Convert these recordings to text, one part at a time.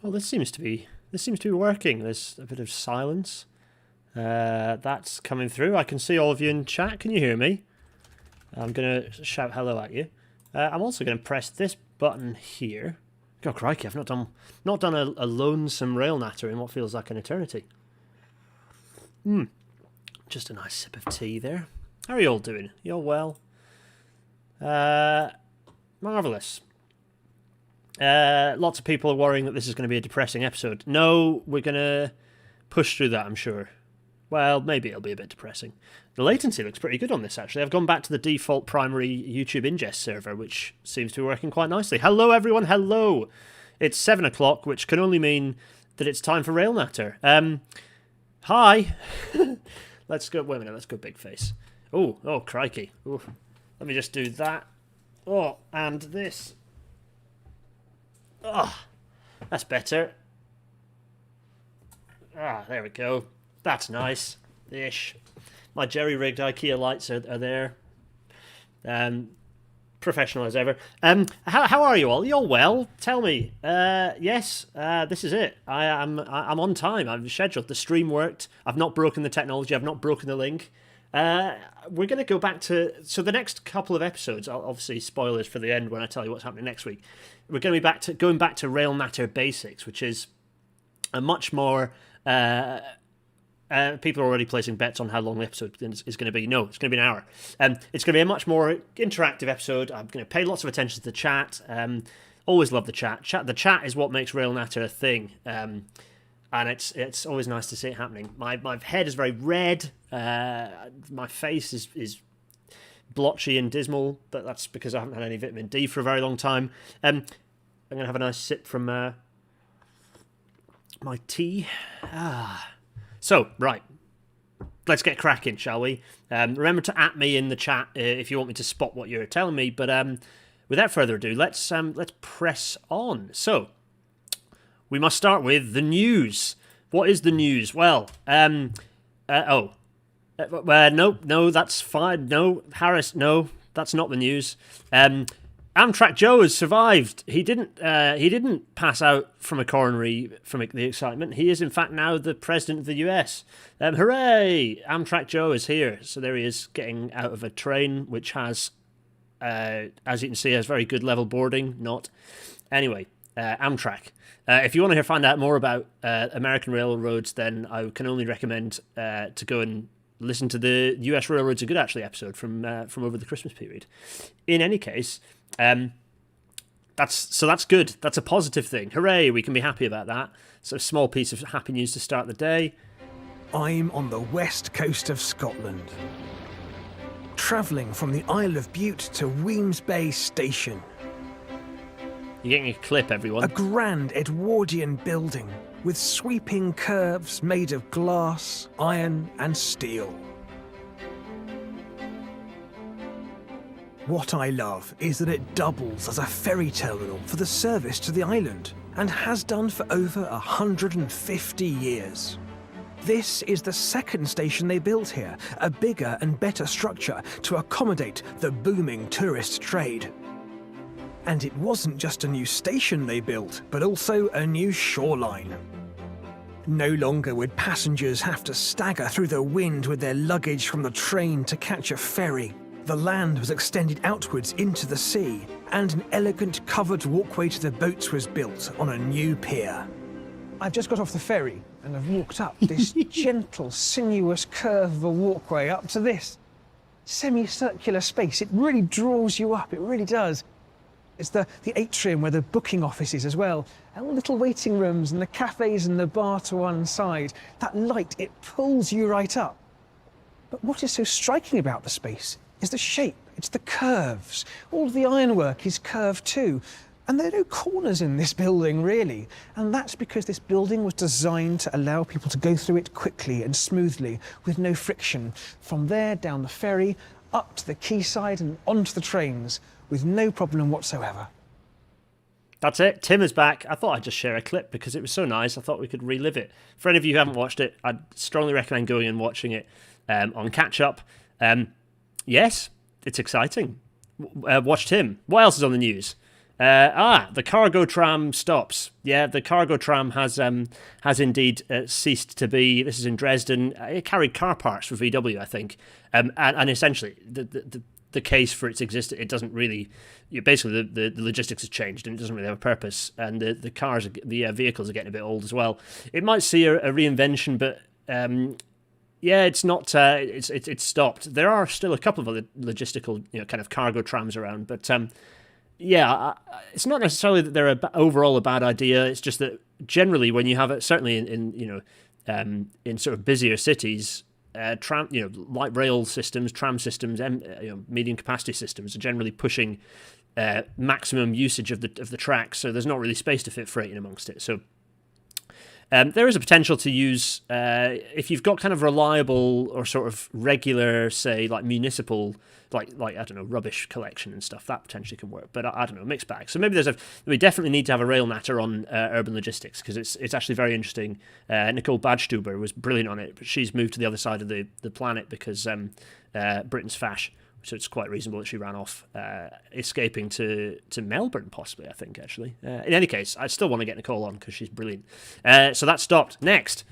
Well, this seems to be working. There's a bit of silence. That's coming through. I can see all of you in chat. Can you hear me? I'm going to shout hello at you. I'm also going to press this button here. God, crikey, I've not done a lonesome rail natter in what feels like an eternity. Just a nice sip of tea there. How are you all doing? You all well? Marvellous. Lots of people are worrying that this is going to be a depressing episode. No, we're going to push through that, I'm sure. Well, maybe it'll be a bit depressing. The latency looks pretty good on this, actually. I've gone back to the default primary YouTube ingest server, which seems to be working quite nicely. Hello, everyone. Hello. It's 7 o'clock, which can only mean that it's time for Rail Natter. Hi. Let's go. Wait a minute. Let's go big face. Oh, crikey. Ooh. Let me just do that. Oh, and this. Oh, that's better. There we go. That's nice-ish. My jerry-rigged IKEA lights are there. Professional as ever. How are you all? You all well? Tell me. Yes, this is it. I'm on time. I'm scheduled. The stream worked. I've not broken the technology. I've not broken the link. We're going to go back to... So the next couple of episodes, obviously spoilers for the end when I tell you what's happening next week. We're going to be going back to Rail Natter Basics, which is a much more... people are already placing bets on how long the episode is going to be. No, it's going to be an hour. It's going to be a much more interactive episode. I'm going to pay lots of attention to the chat. Always love the chat. The chat is what makes Rail Natter a thing. And it's always nice to see it happening. My head is very red. My face is blotchy and dismal, but that's because I haven't had any vitamin D for a very long time. I'm going to have a nice sip from my tea. So, right, let's get cracking, shall we? Remember to @ me in the chat if you want me to spot what you're telling me. But without further ado, let's press on. So, we must start with the news. What is the news? Well, no, that's fine. No, Harris, no, that's not the news. Amtrak Joe has survived. He didn't pass out from a coronary from the excitement. He is in fact now the president of the US. Hooray! Amtrak Joe is here. So there he is, getting out of a train which has, as you can see, has very good level boarding. Not anyway. Amtrak. If you want to find out more about American railroads, then I can only recommend to go and listen to the US Railroads Are Good Actually episode from over the Christmas period. In any case. That's good. That's a positive thing. Hooray, we can be happy about that. So a small piece of happy news to start the day. I'm on the west coast of Scotland, travelling from the Isle of Bute to Wemyss Bay Station. You're getting a clip, everyone. A grand Edwardian building with sweeping curves made of glass, iron and steel. What I love is that it doubles as a ferry terminal for the service to the island, and has done for over 150 years. This is the second station they built here, a bigger and better structure to accommodate the booming tourist trade. And it wasn't just a new station they built, but also a new shoreline. No longer would passengers have to stagger through the wind with their luggage from the train to catch a ferry. The land was extended outwards into the sea, and an elegant covered walkway to the boats was built on a new pier. I've just got off the ferry and I've walked up this gentle, sinuous curve of a walkway up to this semicircular space. It really draws you up, it really does. It's the atrium where the booking office is as well, and all little waiting rooms and the cafes and the bar to one side. That light, it pulls you right up. But what is so striking about the space is the shape, it's the curves. All of the ironwork is curved too. And there are no corners in this building, really. And that's because this building was designed to allow people to go through it quickly and smoothly, with no friction. From there, down the ferry, up to the quayside and onto the trains, with no problem whatsoever. That's it. Tim is back. I thought I'd just share a clip because it was so nice. I thought we could relive it. For any of you who haven't watched it, I'd strongly recommend going and watching it on catch-up. Yes, it's exciting. Watch Tim. What else is on the news? The cargo tram stops. Yeah, the cargo tram has indeed ceased to be. This is in Dresden. It carried car parts for VW, I think, and essentially the case for its existence, it doesn't really. Basically, the logistics has changed and it doesn't really have a purpose. And the vehicles are getting a bit old as well. It might see a reinvention, but yeah, it's not. It's stopped. There are still a couple of other logistical, kind of cargo trams around, but yeah, it's not necessarily that they're overall a bad idea. It's just that generally, when you have it, certainly in sort of busier cities, tram, light rail systems, tram systems, medium capacity systems are generally pushing maximum usage of the tracks. So there's not really space to fit freight in amongst it. So there is a potential to use if you've got kind of reliable or sort of regular, say, like municipal, like I don't know, rubbish collection and stuff. That potentially can work, but I don't know, mixed bag. So maybe we definitely need to have a rail natter on urban logistics because it's actually very interesting. Nicole Badstuber was brilliant on it, but she's moved to the other side of the planet because Britain's fash. So it's quite reasonable that she ran off, escaping to Melbourne, possibly, I think, actually. In any case, I still want to get Nicole on because she's brilliant. So that stopped. Next.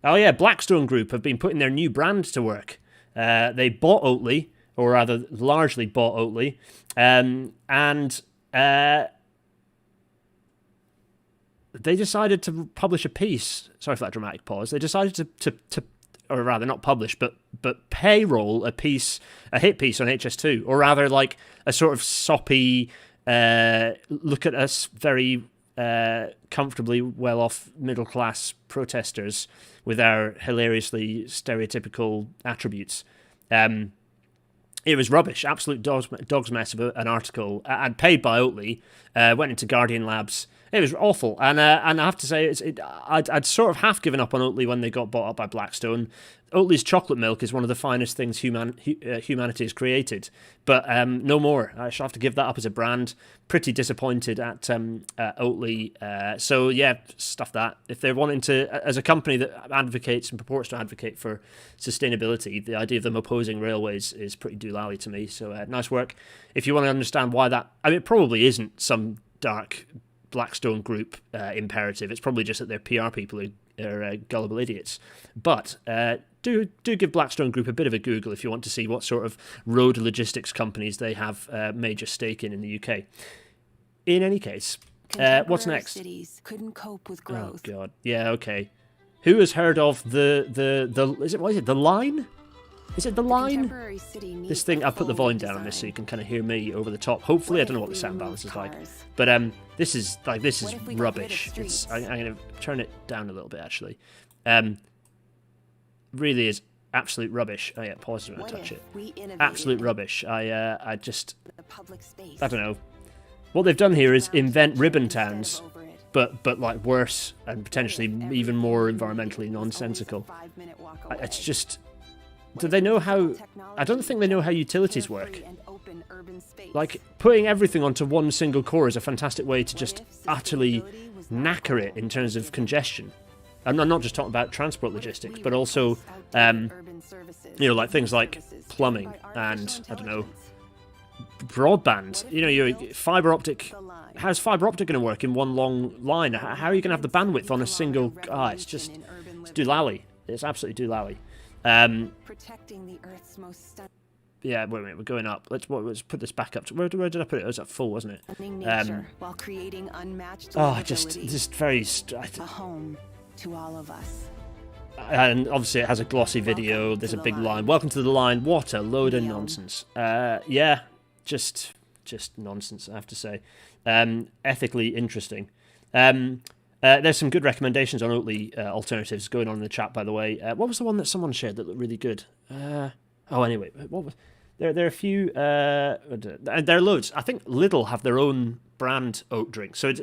Oh, yeah, Blackstone Group have been putting their new brand to work. They bought Oatly, or rather, largely bought Oatly, and they decided to publish a piece. Sorry for that dramatic pause. They decided to or rather not publish, but payroll a hit piece on HS2, or rather like a sort of soppy, look at us very comfortably well-off middle-class protesters with our hilariously stereotypical attributes. It was rubbish, absolute dog's mess of an article, and paid by Oatly, went into Guardian Labs. It was awful, and I have to say, I'd sort of half given up on Oatly when they got bought up by Blackstone. Oatly's chocolate milk is one of the finest things humanity has created, but no more. I shall have to give that up as a brand. Pretty disappointed at Oatly. So yeah, stuff that. If they're wanting to, as a company that advocates and purports to advocate for sustainability, the idea of them opposing railways is pretty doolally to me. So nice work. If you want to understand why that, I mean, it probably isn't some dark Blackstone Group imperative. It's probably just that their PR people are gullible idiots. But do give Blackstone Group a bit of a Google if you want to see what sort of road logistics companies they have a major stake in the UK. In any case, what's next? Cities couldn't cope with growth. Oh God, yeah, okay. Who has heard of the the line? Is it the line? This thing, I'll put the volume down on this so you can kind of hear me over the top. Hopefully, I don't know what the sound balance is like. But this is rubbish. I'm going to turn it down a little bit, actually. Really is absolute rubbish. Oh yeah, pause when I touch it. Absolute rubbish. I don't know. What they've done here is invent ribbon towns, but like worse and potentially even more environmentally nonsensical. It's just... Do they know how... I don't think they know how utilities work. Like, putting everything onto one single core is a fantastic way to just utterly knacker it in terms of congestion. I'm not just talking about transport logistics, but also, like things like plumbing and, I don't know, broadband. Your fibre optic... How's fibre optic going to work in one long line? How are you going to have the bandwidth on a single... it's doolally. It's absolutely doolally. Protecting the Earth's most yeah, wait a minute, we're going up. Let's put this back up. Where did I put it? It was at full, wasn't it? Nature, while creating unmatched just very... a home to all of us. And obviously it has a glossy video. There's a big line. Welcome to the line. What a load of nonsense. Yeah, just nonsense, I have to say. Ethically interesting. There's some good recommendations on Oatly alternatives going on in the chat, by the way. What was the one that someone shared that looked really good? Anyway, what was... There are a few... and there are loads. I think Lidl have their own brand oat drink. So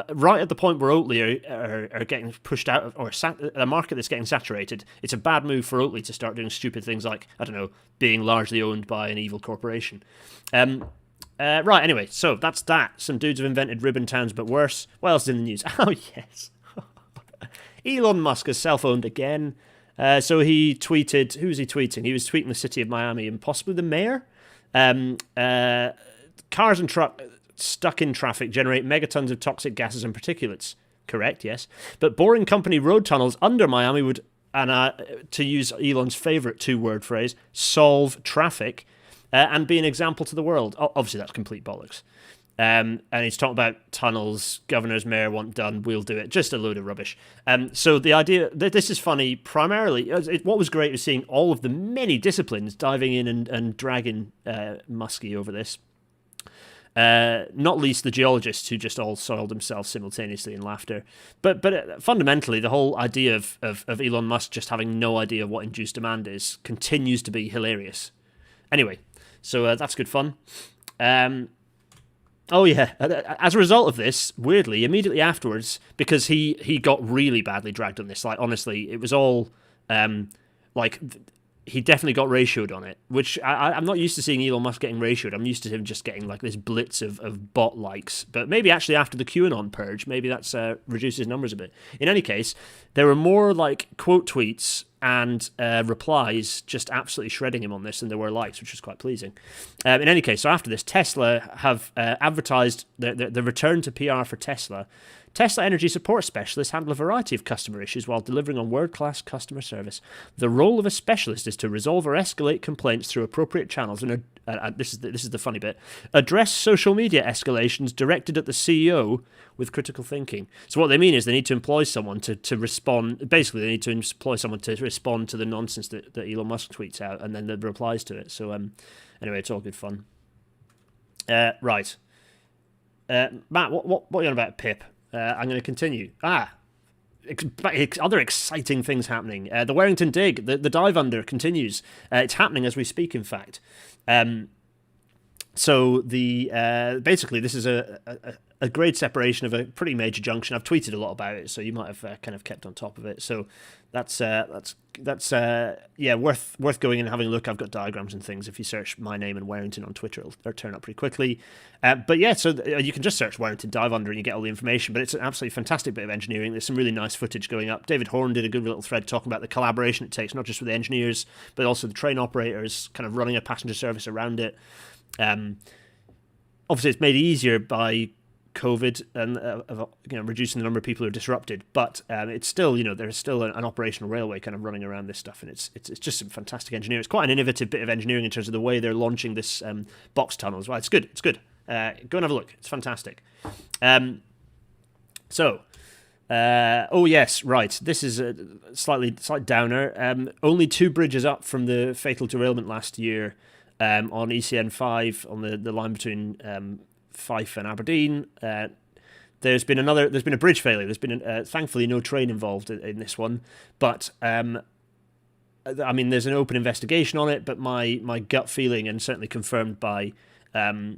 right at the point where Oatly are getting pushed out of, or a market that's getting saturated, it's a bad move for Oatly to start doing stupid things like, I don't know, being largely owned by an evil corporation. Right, anyway, so that's that. Some dudes have invented ribbon towns, but worse. What else is in the news? Oh, yes. Elon Musk is self-owned again. So he tweeted... Who was he tweeting? He was tweeting the city of Miami and possibly the mayor. Cars and truck... stuck in traffic generate megatons of toxic gases and particulates. Correct, yes. But boring company road tunnels under Miami would, and to use Elon's favourite two-word phrase, solve traffic and be an example to the world. Obviously, that's complete bollocks. And he's talking about tunnels, governors, mayor want done, we'll do it. Just a load of rubbish. So the idea, this is funny, primarily, what was great was seeing all of the many disciplines diving in and dragging Muskie over this. Not least the geologists who just all soiled themselves simultaneously in laughter. But fundamentally, the whole idea of Elon Musk just having no idea what induced demand is continues to be hilarious. Anyway, so that's good fun. Oh yeah, as a result of this, weirdly, immediately afterwards, because he got really badly dragged on this, like honestly, it was all he definitely got ratioed on it, which I'm not used to seeing Elon Musk getting ratioed. I'm used to him just getting like this blitz of bot likes. But maybe actually after the QAnon purge, maybe that's reduces numbers a bit. In any case, there were more like quote tweets and replies just absolutely shredding him on this than there were likes, which was quite pleasing. In any case, so after this, Tesla have advertised the return to PR for Tesla. Tesla energy support specialists handle a variety of customer issues while delivering on world-class customer service. The role of a specialist is to resolve or escalate complaints through appropriate channels and this is the funny bit, address social media escalations directed at the CEO with critical thinking. So what they mean is they need to employ someone to respond. Basically, they need to employ someone to respond to the nonsense that Elon Musk tweets out and then the replies to it. So anyway, it's all good fun. Right. Matt, what are you on about Pip? I'm going to continue. Other exciting things happening. The Warrington dig, the dive under continues. It's happening as we speak, in fact. So basically this is a grade separation of a pretty major junction. I've tweeted a lot about it, so you might have kind of kept on top of it. So that's worth going and having a look. I've got diagrams and things. If you search my name and Warrington on Twitter, it'll turn up pretty quickly. But yeah, so you can just search Warrington dive under and you get all the information. But it's an absolutely fantastic bit of engineering. There's some really nice footage going up. David Horn did a good little thread talking about the collaboration it takes, not just with the engineers, but also the train operators, kind of running a passenger service around it. Obviously, it's made easier by COVID and reducing the number of people who are disrupted, but it's still, there's still an operational railway kind of running around this stuff, and it's just some fantastic engineering. It's quite an innovative bit of engineering in terms of the way they're launching this box tunnel as well. It's good. Go and have a look. It's fantastic. Oh yes, right. This is a slight downer. Only 2 bridges up from the fatal derailment last year on ECN 5 on the line between Fife and Aberdeen. There's been a bridge failure. There's been thankfully no train involved in this one, but I mean there's an open investigation on it. But my gut feeling, and certainly confirmed by a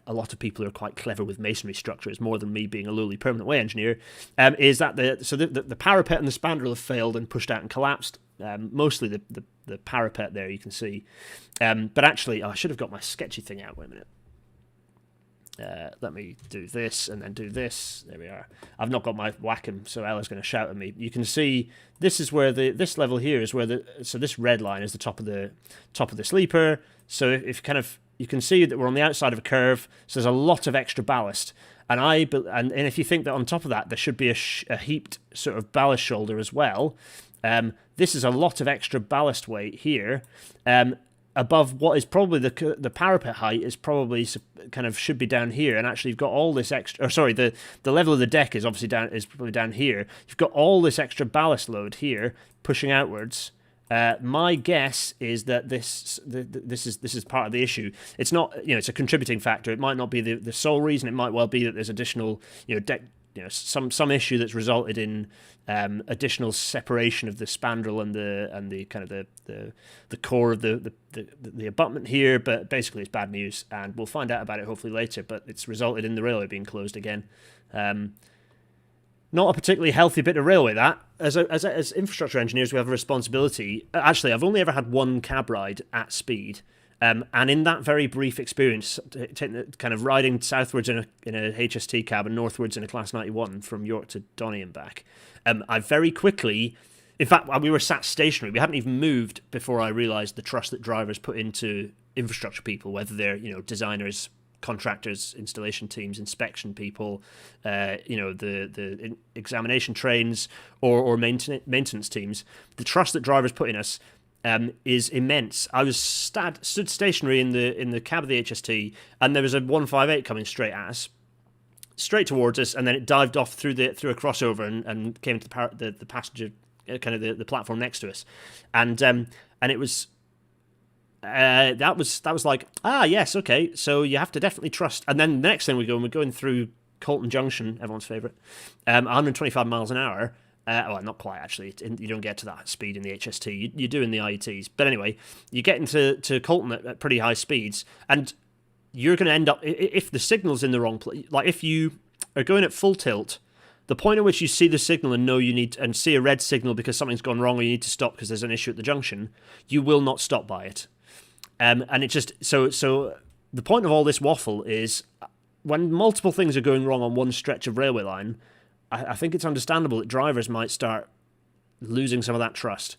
lot of people who are quite clever with masonry structures, more than me being a lowly permanent way engineer, is that the parapet and the spandrel have failed and pushed out and collapsed. Mostly the parapet there you can see, but actually I should have got my sketchy thing out. Wait a minute. Let me do this and then do this. There we are. I've not got my Wacom, so Ella's going to shout at me. You can see this is where this level here is where this red line is the top of the sleeper. So if you can see that we're on the outside of a curve, so there's a lot of extra ballast. And if you think that on top of that there should be a heaped sort of ballast shoulder as well, this is a lot of extra ballast weight here. Above what is probably the parapet height is probably kind of should be down here, and actually you've got all this extra. Or sorry, the level of the deck is obviously probably down here. You've got all this extra ballast load here pushing outwards. My guess is that this is part of the issue. It's not, it's a contributing factor. It might not be the sole reason. It might well be that there's additional, deck. Some issue that's resulted in additional separation of the spandrel and the kind of the core of the abutment here, but basically it's bad news, and we'll find out about it hopefully later. But it's resulted in the railway being closed again. Not a particularly healthy bit of railway, that. As infrastructure engineers, we have a responsibility. Actually, I've only ever had one cab ride at speed. And in that very brief experience, kind of riding southwards in a HST cab and northwards in a Class 91 from York to Donny and back, I very quickly, in fact, we were sat stationary. We hadn't even moved before I realised the trust that drivers put into infrastructure people, whether they're designers, contractors, installation teams, inspection people, the examination trains or maintenance teams. The trust that drivers put in us is immense. I was stood stationary in the cab of the HST, and there was a 158 coming straight at us, straight towards us, and then it dived off through a crossover and came to the passenger kind of the platform next to us, and it was. That was like, yes, okay, so you have to definitely trust. And then the next thing we're going through Colton Junction, everyone's favourite, 125 miles an hour. Well, not quite, actually. You don't get to that speed in the HST. You do in the IETs. But anyway, you get into Colton at pretty high speeds, and you're going to end up, if the signal's in the wrong place, like if you are going at full tilt, the point at which you see the signal and know you need and see a red signal because something's gone wrong or you need to stop because there's an issue at the junction, you will not stop by it. And it just so the point of all this waffle is when multiple things are going wrong on one stretch of railway line, I think it's understandable that drivers might start losing some of that trust.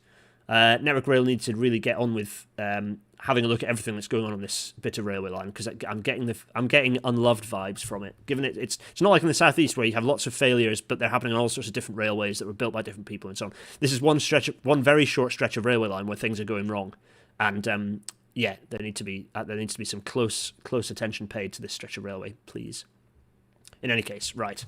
Network Rail needs to really get on with having a look at everything that's going on this bit of railway line, because I'm getting unloved vibes from it. Given it's not like in the southeast where you have lots of failures, but they're happening on all sorts of different railways that were built by different people and so on. This is one very short stretch of railway line where things are going wrong, and yeah, there needs to be some close attention paid to this stretch of railway, please. In any case, right.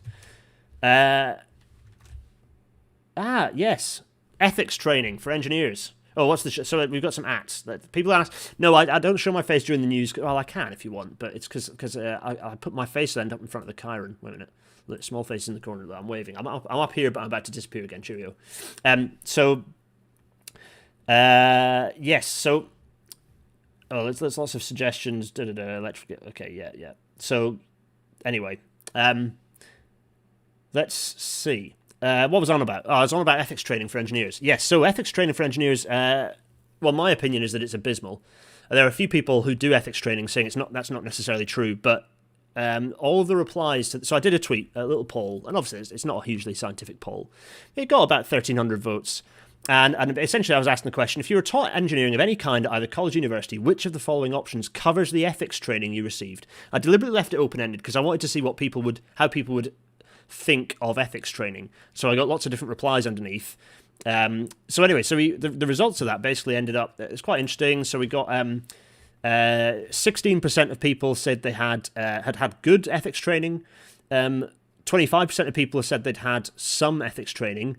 Yes. Ethics training for engineers. Oh, what's the so we've got some acts that people ask. No, I don't show my face during the news. Well, I can if you want, but it's because I put my face end up in front of the Chiron. Wait a minute, look, small face in the corner that I'm waving. I'm up here, but I'm about to disappear again. Cheerio. Yes. So, there's lots of suggestions. Electric. Okay, yeah. So, anyway, let's see. What was I on about? I was on about ethics training for engineers. Yes, so ethics training for engineers, well, my opinion is that it's abysmal. There are a few people who do ethics training saying that's not necessarily true, but all of the replies so I did a tweet, a little poll, and obviously it's not a hugely scientific poll. It got about 1,300 votes, and essentially I was asking the question, if you were taught engineering of any kind at either college or university, which of the following options covers the ethics training you received? I deliberately left it open-ended because I wanted to see how people would think of ethics training. So I got lots of different replies underneath. So anyway, the results of that basically ended up, it's quite interesting. So we got 16% of people said they had good ethics training. 25% of people said they'd had some ethics training,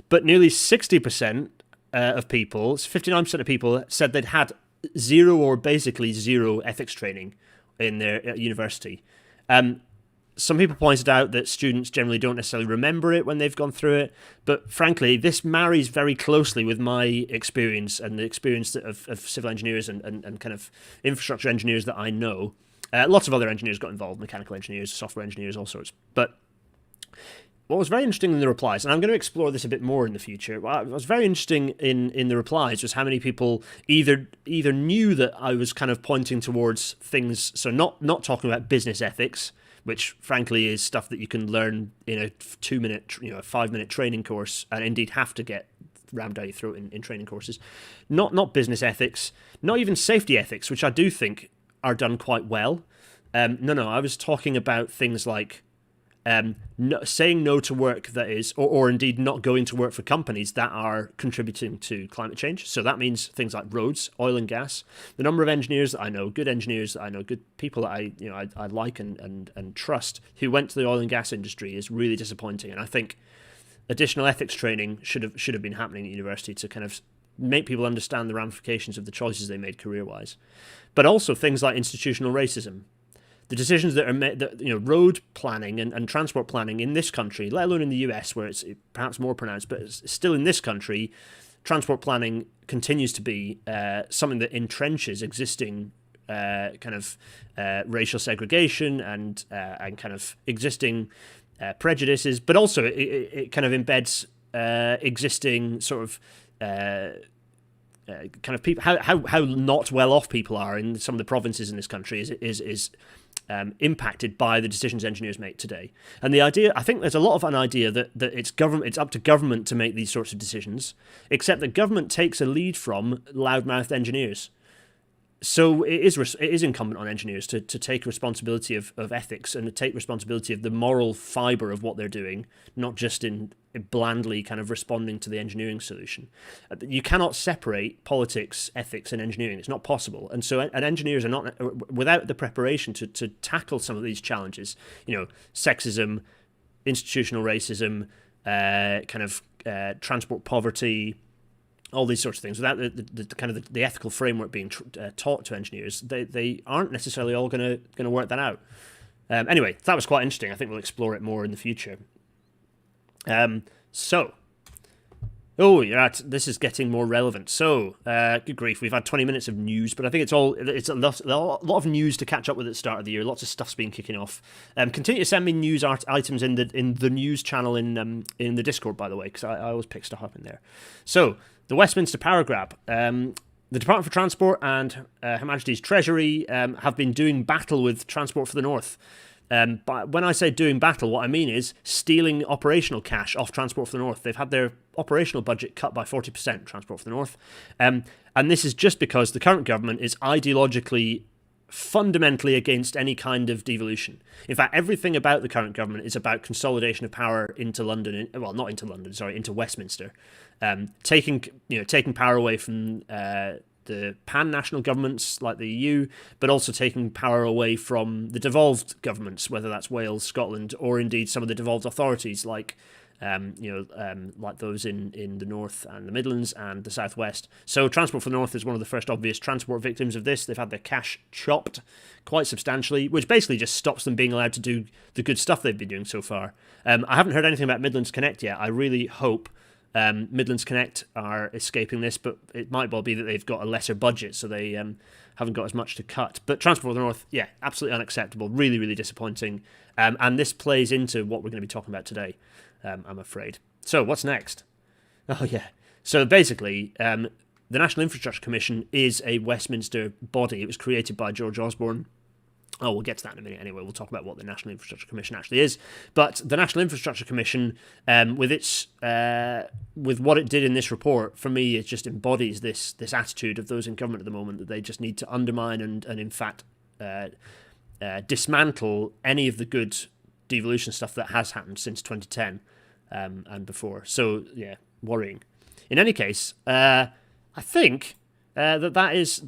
but nearly 60% of people, 59% of people said they'd had zero or basically zero ethics training in their university. Some people pointed out that students generally don't necessarily remember it when they've gone through it, but frankly, this marries very closely with my experience and the experience of civil engineers and kind of infrastructure engineers that I know. Lots of other engineers got involved, mechanical engineers, software engineers, all sorts. But what was very interesting in the replies, and I'm going to explore this a bit more in the future, what was very interesting in the replies was how many people either knew that I was kind of pointing towards things, so not talking about business ethics, which frankly is stuff that you can learn in a 2-minute, 5-minute training course, and indeed have to get rammed down your throat in training courses. Not business ethics, not even safety ethics, which I do think are done quite well. No, I was talking about things like saying no to work that is, or indeed not going to work for companies that are contributing to climate change. So that means things like roads, oil and gas. The number of engineers that I know, good engineers that I know, good people that I like and trust who went to the oil and gas industry is really disappointing. And I think additional ethics training should have been happening at university to kind of make people understand the ramifications of the choices they made career-wise. But also things like institutional racism. The decisions that are made, road planning and transport planning in this country, let alone in the US where it's perhaps more pronounced, but it's still in this country, transport planning continues to be something that entrenches existing racial segregation and kind of existing prejudices, but also it kind of embeds existing sort of kind of people, how not well off people are in some of the provinces in this country is impacted by the decisions engineers make today. And the idea, I think there's a lot of an idea that it's up to government to make these sorts of decisions, except that government takes a lead from loudmouthed engineers. So it is incumbent on engineers to take responsibility of ethics and to take responsibility of the moral fibre of what they're doing, not just in blandly kind of responding to the engineering solution. You cannot separate politics, ethics, and engineering. It's not possible. And so engineers are not, without the preparation to tackle some of these challenges, sexism, institutional racism, transport poverty, all these sorts of things, without the kind of the ethical framework being taught to engineers, they aren't necessarily all going to work that out. Anyway, that was quite interesting. I think we'll explore it more in the future. This is getting more relevant. So, good grief, we've had 20 minutes of news, but I think it's a lot of news to catch up with at the start of the year. Lots of stuff's been kicking off. Continue to send me news items in the news channel in the Discord, by the way, because I always pick stuff up in there. So, the Westminster Power Grab. The Department for Transport and Her Majesty's Treasury have been doing battle with Transport for the North. But when I say doing battle, what I mean is stealing operational cash off Transport for the North. They've had their operational budget cut by 40%, Transport for the North. And this is just because the current government is ideologically fundamentally against any kind of devolution. In fact, everything about the current government is about consolidation of power into London, into Westminster, taking power away from the pan-national governments like the EU, but also taking power away from the devolved governments, whether that's Wales, Scotland, or indeed some of the devolved authorities like those in the North and the Midlands and the Southwest. So Transport for the North is one of the first obvious transport victims of this. They've had their cash chopped quite substantially, which basically just stops them being allowed to do the good stuff they've been doing so far. I haven't heard anything about Midlands Connect yet. I really hope Midlands Connect are escaping this, but it might well be that they've got a lesser budget, so they haven't got as much to cut. But Transport for the North, yeah, absolutely unacceptable, really, really disappointing. And this plays into what we're going to be talking about today, I'm afraid. So what's next? Oh, yeah. So basically, the National Infrastructure Commission is a Westminster body. It was created by George Osborne. Oh, we'll get to that in a minute anyway. We'll talk about what the National Infrastructure Commission actually is. But the National Infrastructure Commission, with what it did in this report, for me, it just embodies this attitude of those in government at the moment, that they just need to undermine and in fact, dismantle any of the good devolution stuff that has happened since 2010 and before. So, yeah, worrying. In any case, I think... that's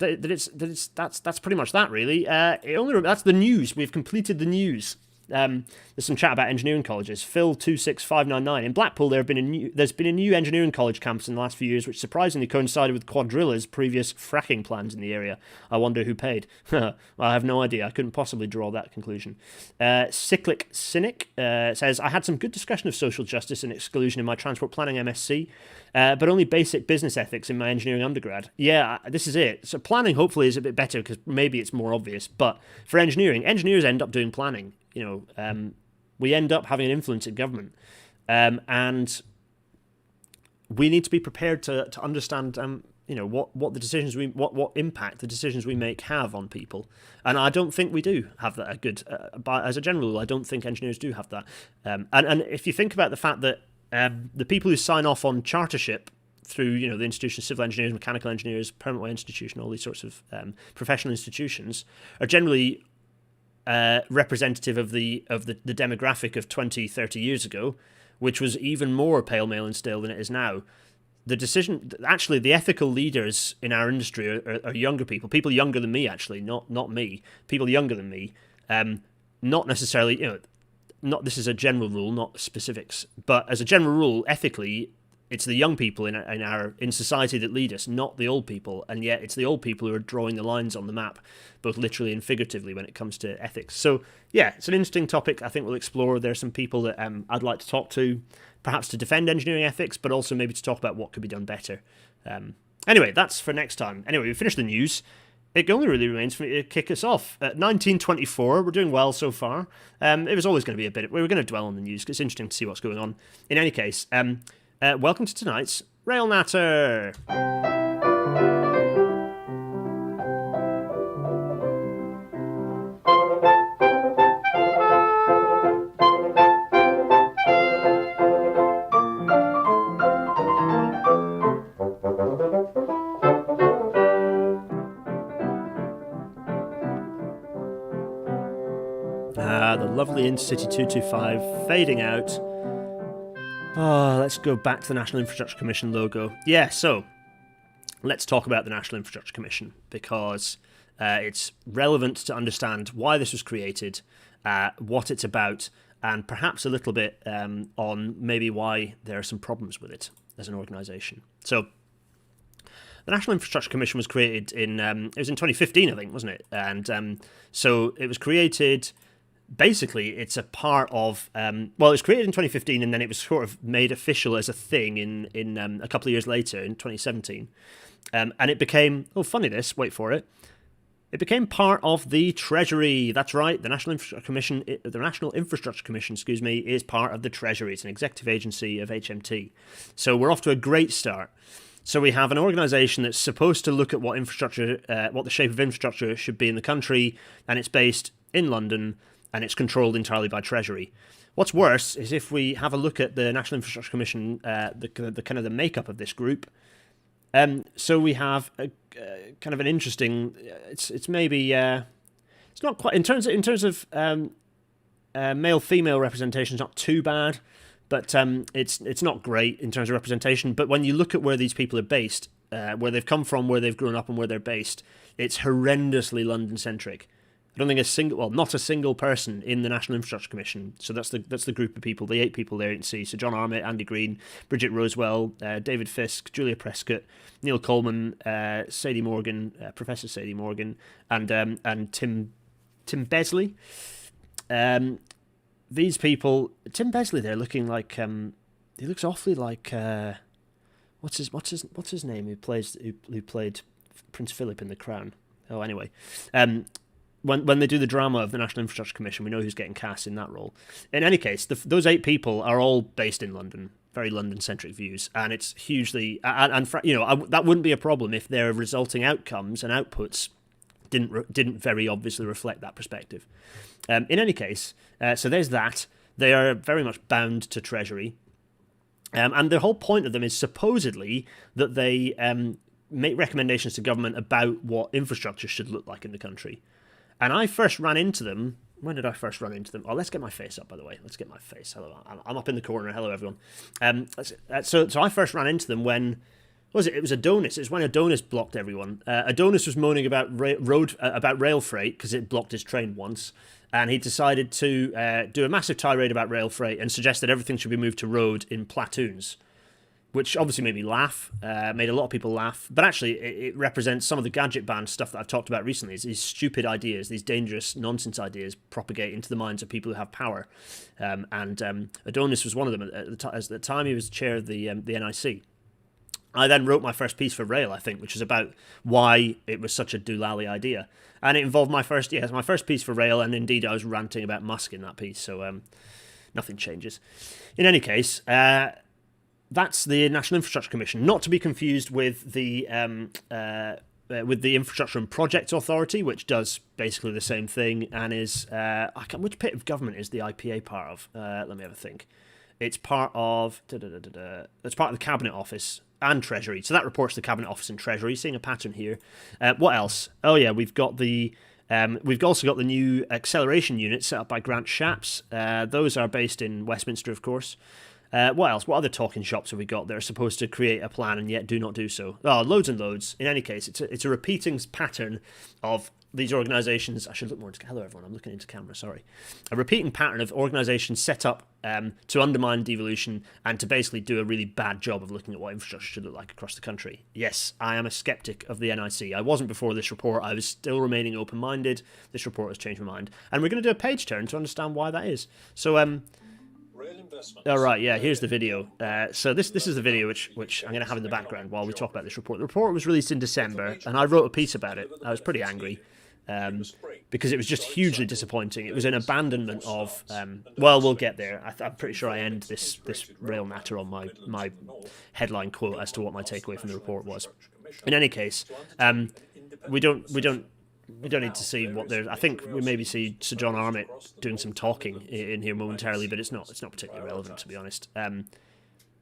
pretty much that, really. That's the news. We've completed the news. There's some chat about engineering colleges. Phil 26599 in Blackpool. There's been a new engineering college campus in the last few years, which surprisingly coincided with Quadrilla's previous fracking plans in the area. I wonder who paid. I have no idea. I couldn't possibly draw that conclusion. Cyclic Cynic says, I had some good discussion of social justice and exclusion in my transport planning MSc, but only basic business ethics in my engineering undergrad. Yeah, this is it. So planning hopefully is a bit better because maybe it's more obvious. But for engineering, engineers end up doing planning. We end up having an influence in government, and we need to be prepared to understand, what the decisions what impact the decisions we make have on people. And I don't think we do have that as a general rule. I don't think engineers do have that. And if you think about the fact that the people who sign off on chartership through, the institution, civil engineers, mechanical engineers, permanent way institution, all these sorts of professional institutions, are generally representative of the demographic of 20, 30 years ago, which was even more pale, male and stale than it is now. The ethical leaders in our industry are younger people younger than me, actually, not me, people younger than me, not necessarily, this is a general rule, not specifics, but as a general rule, ethically, it's the young people in society that lead us, not the old people, and yet it's the old people who are drawing the lines on the map, both literally and figuratively when it comes to ethics. So yeah, it's an interesting topic. I think we'll explore. There's some people that I'd like to talk to, perhaps to defend engineering ethics, but also maybe to talk about what could be done better. Anyway, that's for next time. Anyway, we finished the news. It only really remains for me to kick us off. 1924, we're doing well so far. It was always going to be we were going to dwell on the news because it's interesting to see what's going on. In any case, welcome to tonight's Rail Natter. the lovely Intercity 225 fading out. Oh, let's go back to the National Infrastructure Commission logo. Yeah, so let's talk about the National Infrastructure Commission, because it's relevant to understand why this was created, what it's about, and perhaps a little bit on maybe why there are some problems with it as an organisation. So, the National Infrastructure Commission was created in it was in 2015, I think, wasn't it? And so it was created. Basically, it's a part of. Well, it was created in 2015, and then it was sort of made official as a thing in a couple of years later, in 2017, and it became. Oh, funny this. Wait for it. It became part of the Treasury. That's right. The National Infrastructure Commission. The National Infrastructure Commission, excuse me, is part of the Treasury. It's an executive agency of HMT. So we're off to a great start. So we have an organisation that's supposed to look at what infrastructure, what the shape of infrastructure should be in the country, and it's based in London, and it's controlled entirely by Treasury. What's worse is if we have a look at the National Infrastructure Commission, the kind of the makeup of this group. So we have a kind of an interesting. It's maybe it's not quite in terms of male female representation. It's not too bad. But it's not great in terms of representation. But when you look at where these people are based, where they've come from, where they've grown up, and where they're based, it's horrendously London-centric. I don't think not a single person in the National Infrastructure Commission. So that's the group of people, the 8 people there you can see. So John Armitt, Andy Green, Bridget Rosewell, David Fisk, Julia Prescott, Neil Coleman, Sadie Morgan, Professor Sadie Morgan, and Tim Besley. These people, Tim Besley, they're looking like he looks awfully like what's his name? Who played Prince Philip in The Crown? Oh, anyway, when they do the drama of the National Infrastructure Commission, we know who's getting cast in that role. In any case, those 8 people are all based in London, very London-centric views, and it's hugely that wouldn't be a problem if their resulting outcomes and outputs didn't very obviously reflect that perspective. In any case, so there's that. They are very much bound to Treasury. And the whole point of them is supposedly that they make recommendations to government about what infrastructure should look like in the country. And I first ran into them. When did I first run into them? Oh, let's get my face up, by the way. Let's get my face. Hello, I'm up in the corner. Hello, everyone. So I first ran into them when... What was it? It was Adonis. It was when Adonis blocked everyone. Adonis was moaning about rail freight because it blocked his train once, and he decided to do a massive tirade about rail freight and suggest that everything should be moved to road in platoons, which obviously made me laugh, made a lot of people laugh. But actually, it represents some of the gadget ban stuff that I've talked about recently. Is these stupid ideas, these dangerous nonsense ideas, propagate into the minds of people who have power. And Adonis was one of them. At the time, he was chair of the NIC. I then wrote my first piece for Rail, I think, which was about why it was such a doolally idea. And it involved my first piece for Rail, and indeed I was ranting about Musk in that piece, so nothing changes. In any case, that's the National Infrastructure Commission, not to be confused with the Infrastructure and Projects Authority, which does basically the same thing, and is... which bit of government is the IPA part of? Let me have a think. It's part of... It's part of the Cabinet Office and Treasury. So that reports to the Cabinet Office and Treasury. Seeing a pattern here. What else? Oh yeah, we've also got the new acceleration unit set up by Grant Shapps. Those are based in Westminster, of course. What else? What other talking shops have we got that are supposed to create a plan and yet do not do so? Oh, loads and loads. In any case, it's a repeating pattern of these organisations. I should look more into... Hello, everyone. I'm looking into camera. Sorry. A repeating pattern of organisations set up to undermine devolution and to basically do a really bad job of looking at what infrastructure should look like across the country. Yes, I am a sceptic of the NIC. I wasn't before this report. I was still remaining open-minded. This report has changed my mind. And we're going to do a page turn to understand why that is. So, all right, yeah, here's the video. So this is the video which I'm going to have in the background while we talk about this report. The report was released in December, and I wrote a piece about it. I was pretty angry because it was just hugely disappointing. It was an abandonment of... well, we'll get there. I'm pretty sure I end this rail matter on my headline quote as to what my takeaway from the report was. In any case, we don't need to see what there's... I think we maybe see Sir John Armitt doing some talking in here momentarily, but it's not particularly relevant, to be honest.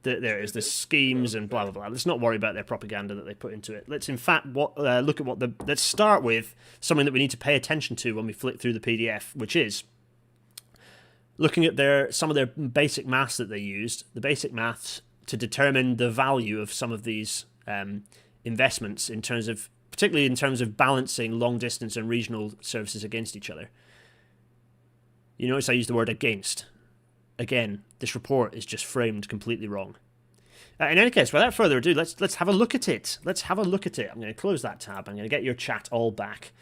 There is the schemes and blah blah blah. Let's not worry about their propaganda that they put into it. Let's in fact look at let's start with something that we need to pay attention to when we flick through the PDF, which is looking at some of their basic maths that they used, the basic maths to determine the value of some of these investments particularly in terms of balancing long distance and regional services against each other. You notice I used the word against. Again, this report is just framed completely wrong. In any case, without further ado, let's have a look at it. Let's have a look at it. I'm going to close that tab. I'm going to get your chat all back.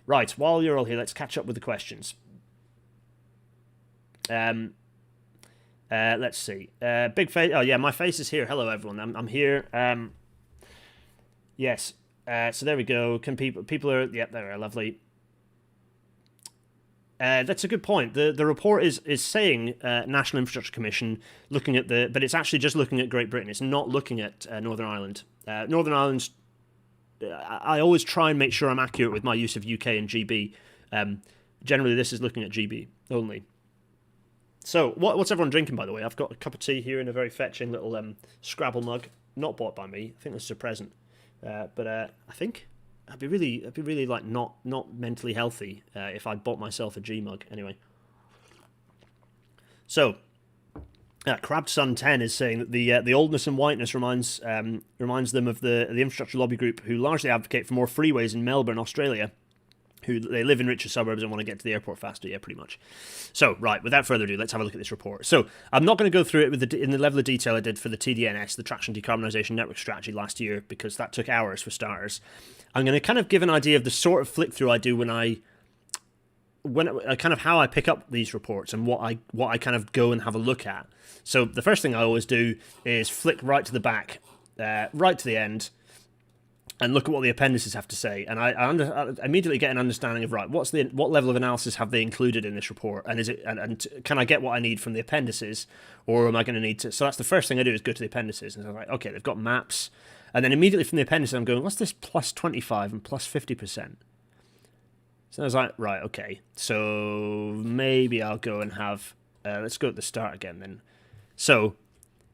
Right, while you're all here, let's catch up with the questions. Let's see. Big face. Oh yeah, my face is here. Hello everyone. I'm here. Yes. So there we go. Can people are? Yep, they are lovely. That's a good point. The report is saying National Infrastructure Commission looking at but it's actually just looking at Great Britain. It's not looking at Northern Ireland. Northern Ireland's. I always try and make sure I'm accurate with my use of UK and GB. Generally, this is looking at GB only. So, what's everyone drinking, by the way? I've got a cup of tea here in a very fetching little Scrabble mug, not bought by me. I think this is a present, but I think I'd be really like not mentally healthy if I bought myself a G mug. Anyway, so Crabbed Sun 10 is saying that the oldness and whiteness reminds them of the infrastructure lobby group who largely advocate for more freeways in Melbourne, Australia. Who they live in richer suburbs and want to get to the airport faster, yeah, pretty much. So, right, without further ado, let's have a look at this report. So, I'm not going to go through it in the level of detail I did for the TDNS, the Traction Decarbonisation Network Strategy last year, because that took hours for starters. I'm going to kind of give an idea of the sort of flick through I do when kind of how I pick up these reports and what I kind of go and have a look at. So, the first thing I always do is flick right to the back, right to the end, and look at what the appendices have to say, and I immediately get an understanding of what level of analysis have they included in this report, and and can I get what I need from the appendices, or am I going to need to? So that's the first thing I do is go to the appendices, and I'm like, okay, they've got maps, and then immediately from the appendices I'm going, what's this plus 25 and plus 50%? So I was like, right, okay, so maybe I'll go and have let's go at the start again then. So.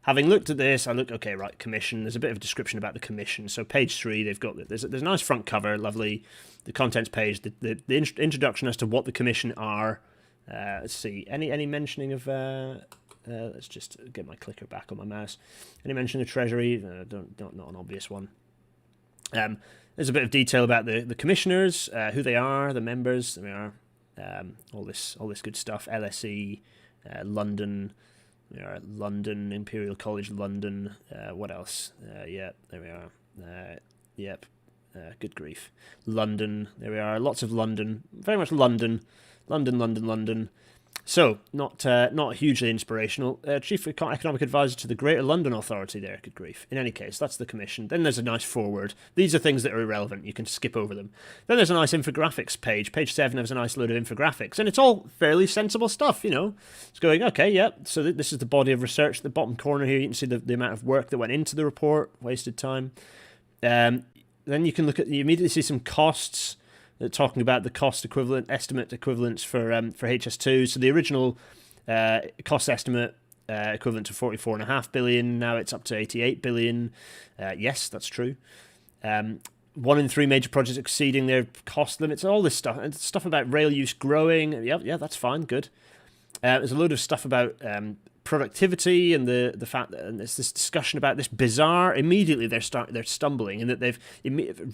Having looked at this, okay, right, commission. There's a bit of a description about the commission. So page 3, they've got there's a nice front cover, lovely. The contents page, the introduction as to what the commission are. Let's see, any mentioning of. Let's just get my clicker back on my mouse. Any mention of Treasury? Not an obvious one. There's a bit of detail about the commissioners, who they are, the members. There we are. All this good stuff. LSE, London. We are at London, Imperial College London. What else? Yep, there we are. Yep, good grief. London, there we are. Lots of London. Very much London. London. So, not hugely inspirational. Chief Economic Advisor to the Greater London Authority there, good grief. In any case, that's the commission. Then there's a nice foreword. These are things that are irrelevant. You can skip over them. Then there's a nice infographics page. Page 7 has a nice load of infographics. And it's all fairly sensible stuff, you know. It's going, okay, yeah, so this is the body of research. The bottom corner here, you can see the amount of work that went into the report. Wasted time. Then you can you immediately see some costs. Talking about the cost estimate equivalents for HS2. So the original cost estimate equivalent to 44.5 billion. Now it's up to 88 billion. Yes, that's true. 1 in 3 major projects exceeding their cost limits. All this stuff. And stuff about rail use growing. Yeah, that's fine. Good. There's a load of stuff about productivity and the fact that and there's this discussion about this bizarre. Immediately they're stumbling in that they've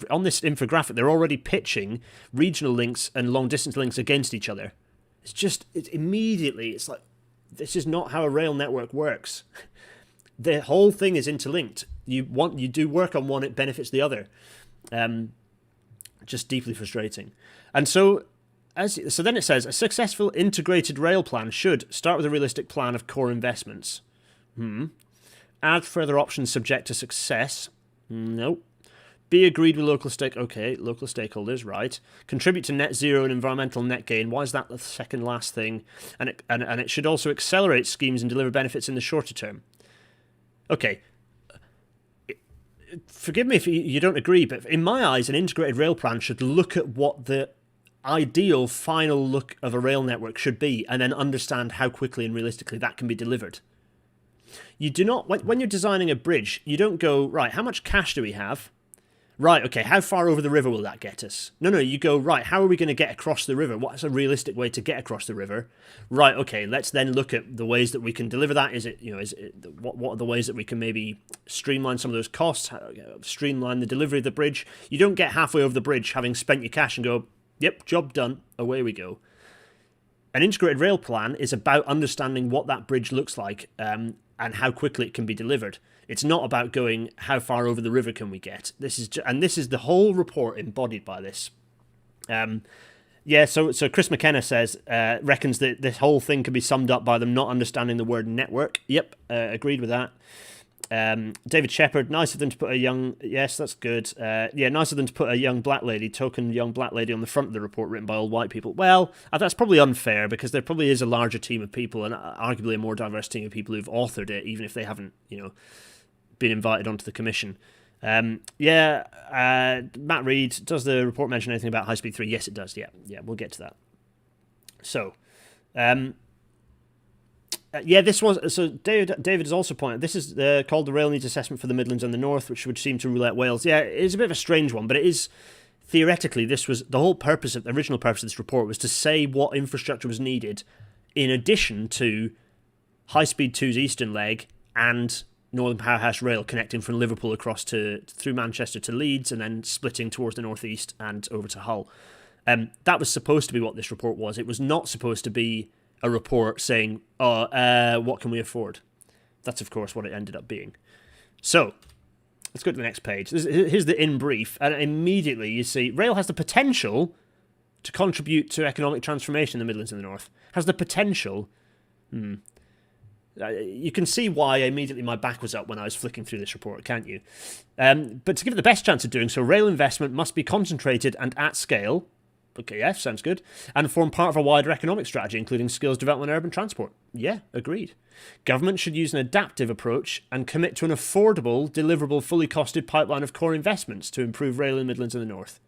on this infographic they're already pitching regional links and long distance links against each other. It's like this is not how a rail network works. The whole thing is interlinked. You do work on one, it benefits the other. Just deeply frustrating. And so then it says, a successful integrated rail plan should start with a realistic plan of core investments. Add further options subject to success. Nope. Be agreed with local stakeholders, right. Contribute to net zero and environmental net gain. Why is that the second last thing? And it should also accelerate schemes and deliver benefits in the shorter term. Okay. Forgive me if you don't agree, but in my eyes, an integrated rail plan should look at what the ideal final look of a rail network should be and then understand how quickly and realistically that can be delivered. You do not, when you're designing a bridge, you don't go, right, how much cash do we have? Right, okay, how far over the river will that get us? No, you go, right, how are we going to get across the river? What's a realistic way to get across the river? Right, okay, let's then look at the ways that we can deliver that. What are the ways that we can maybe streamline some of those costs, streamline the delivery of the bridge? You don't get halfway over the bridge having spent your cash and go, yep, job done, away we go. An integrated rail plan is about understanding what that bridge looks like and how quickly it can be delivered. It's not about going, how far over the river can we get? This is the whole report embodied by this. So Chris McKenna says, reckons that this whole thing can be summed up by them not understanding the word network. Yep, agreed with that. David Shepherd, nice of them to put a young... Yes, that's good. Nice of them to put a token young black lady on the front of the report written by all white people. Well, that's probably unfair because there probably is a larger team of people and arguably a more diverse team of people who've authored it, even if they haven't, been invited onto the commission. Matt Reed, does the report mention anything about High Speed 3? Yes, it does. Yeah, we'll get to that. So, this was... So David has also pointed... This is called the Rail Needs Assessment for the Midlands and the North, which would seem to rule out Wales. Yeah, it is a bit of a strange one, but it is... Theoretically, this was... The whole purpose of... The original purpose of this report was to say what infrastructure was needed in addition to High Speed 2's eastern leg and Northern Powerhouse Rail connecting from Liverpool across through Manchester to Leeds and then splitting towards the northeast and over to Hull. That was supposed to be what this report was. It was not supposed to be a report saying, what can we afford? That's, of course, what it ended up being. So, let's go to the next page. Here's the in brief, and immediately you see rail has the potential to contribute to economic transformation in the Midlands and the North. Has the potential... You can see why immediately my back was up when I was flicking through this report, can't you? But to give it the best chance of doing so, rail investment must be concentrated and at scale. Okay, yeah, sounds good. And form part of a wider economic strategy, including skills development and urban transport. Yeah, agreed. Government should use an adaptive approach and commit to an affordable, deliverable, fully costed pipeline of core investments to improve rail in the Midlands and the North.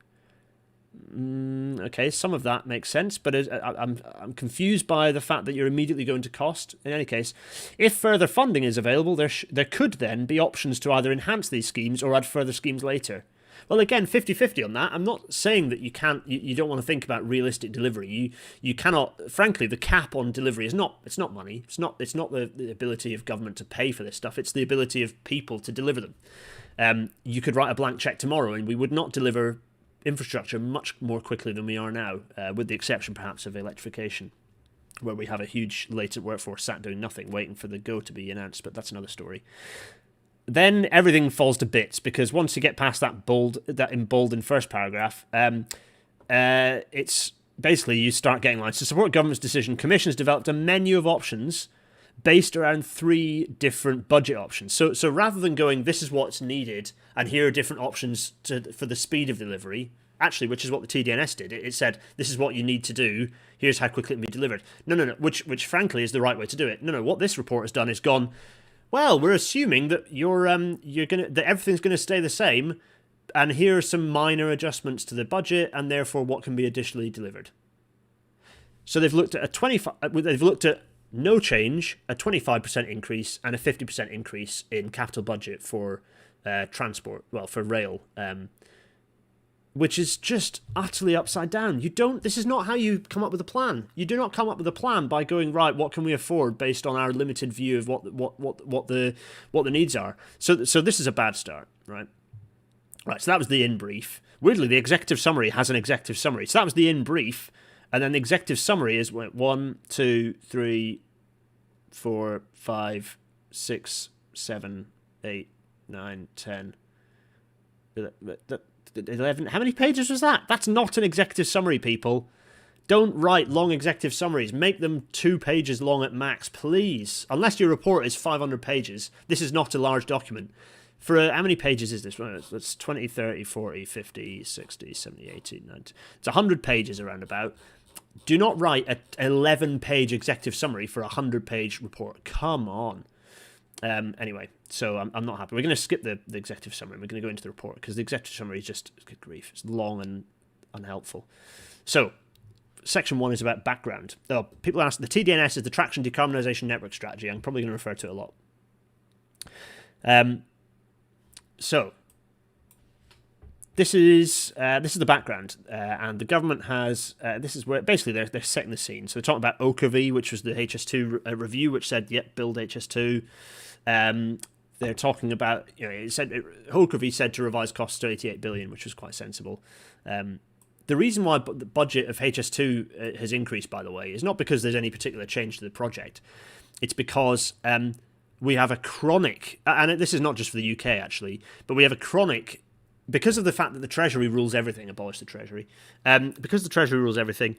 Okay, some of that makes sense, but I'm confused by the fact that you're immediately going to cost. In any case, if further funding is available, there could then be options to either enhance these schemes or add further schemes later. Well, again, 50-50 on that. I'm not saying that you don't want to think about realistic delivery. You cannot, frankly, the cap on delivery it's not money. It's not the ability of government to pay for this stuff. It's the ability of people to deliver them. You could write a blank check tomorrow and we would not deliver infrastructure much more quickly than we are now, with the exception perhaps of electrification, where we have a huge latent workforce sat doing nothing, waiting for the go to be announced, but that's another story. Then everything falls to bits, because once you get past that emboldened first paragraph, it's basically you start getting lines. To support government's decision, Commission has developed a menu of options based around 3 different budget options. So rather than going, this is what's needed, and here are different options for the speed of delivery, actually, which is what the TDNS did. It said, this is what you need to do, here's how quickly it can be delivered. No, which frankly is the right way to do it. No, what this report has done is gone, well, we're assuming that that everything's going to stay the same, and here are some minor adjustments to the budget, and therefore what can be additionally delivered. So they've looked at no change, a 25% increase, and a 50% increase in capital budget for transport, for rail, which is just utterly upside down. This is not how you come up with a plan. You do not come up with a plan by going, right, what can we afford based on our limited view of what the needs are. So this is a bad start, right? Right, so that was the in brief. Weirdly, the executive summary has an executive summary. So that was the in brief. And then the executive summary is 1, 2, 3, 4, 5, 6, 7, 8, 9, 10, 11. How many pages was that? That's not an executive summary, people. Don't write long executive summaries. Make them 2 pages long at max, please. Unless your report is 500 pages. This is not a large document. For how many pages is this? Well, it's 20, 30, 40, 50, 60, 70, 80, 90. It's 100 pages around about. Do not write an 11-page executive summary for a 100-page report. Come on. Anyway, so I'm not happy. We're going to skip the executive summary. We're going to go into the report because the executive summary is just, good grief, it's long and unhelpful. So, section 1 is about background. People ask, the TDNS is the Traction Decarbonisation Network Strategy. I'm probably going to refer to it a lot. So, this is the background, and the government has this is where basically they're setting the scene. So they're talking about Oakervie, which was the HS2 review, which said, "Yep, build HS2." They're talking about, Oakervie said to revise costs to 88 billion, which was quite sensible. The reason why the budget of HS2 has increased, by the way, is not because there's any particular change to the project. It's because we have a chronic, and this is not just for the UK actually, but we have a chronic, because of the fact that the Treasury rules everything, abolish the Treasury, because the Treasury rules everything,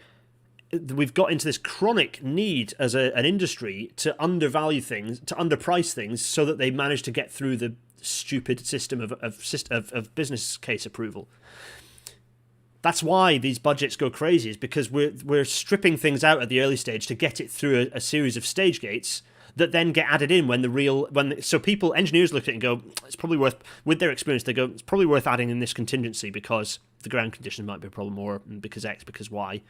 we've got into this chronic need as an industry to undervalue things, to underprice things, so that they manage to get through the stupid system of business case approval. That's why these budgets go crazy, is because we're stripping things out at the early stage to get it through a series of stage gates that then get added in so engineers look at it and go, it's probably worth, with their experience, they go, it's probably worth adding in this contingency because the ground conditions might be a problem, or because X, because Y.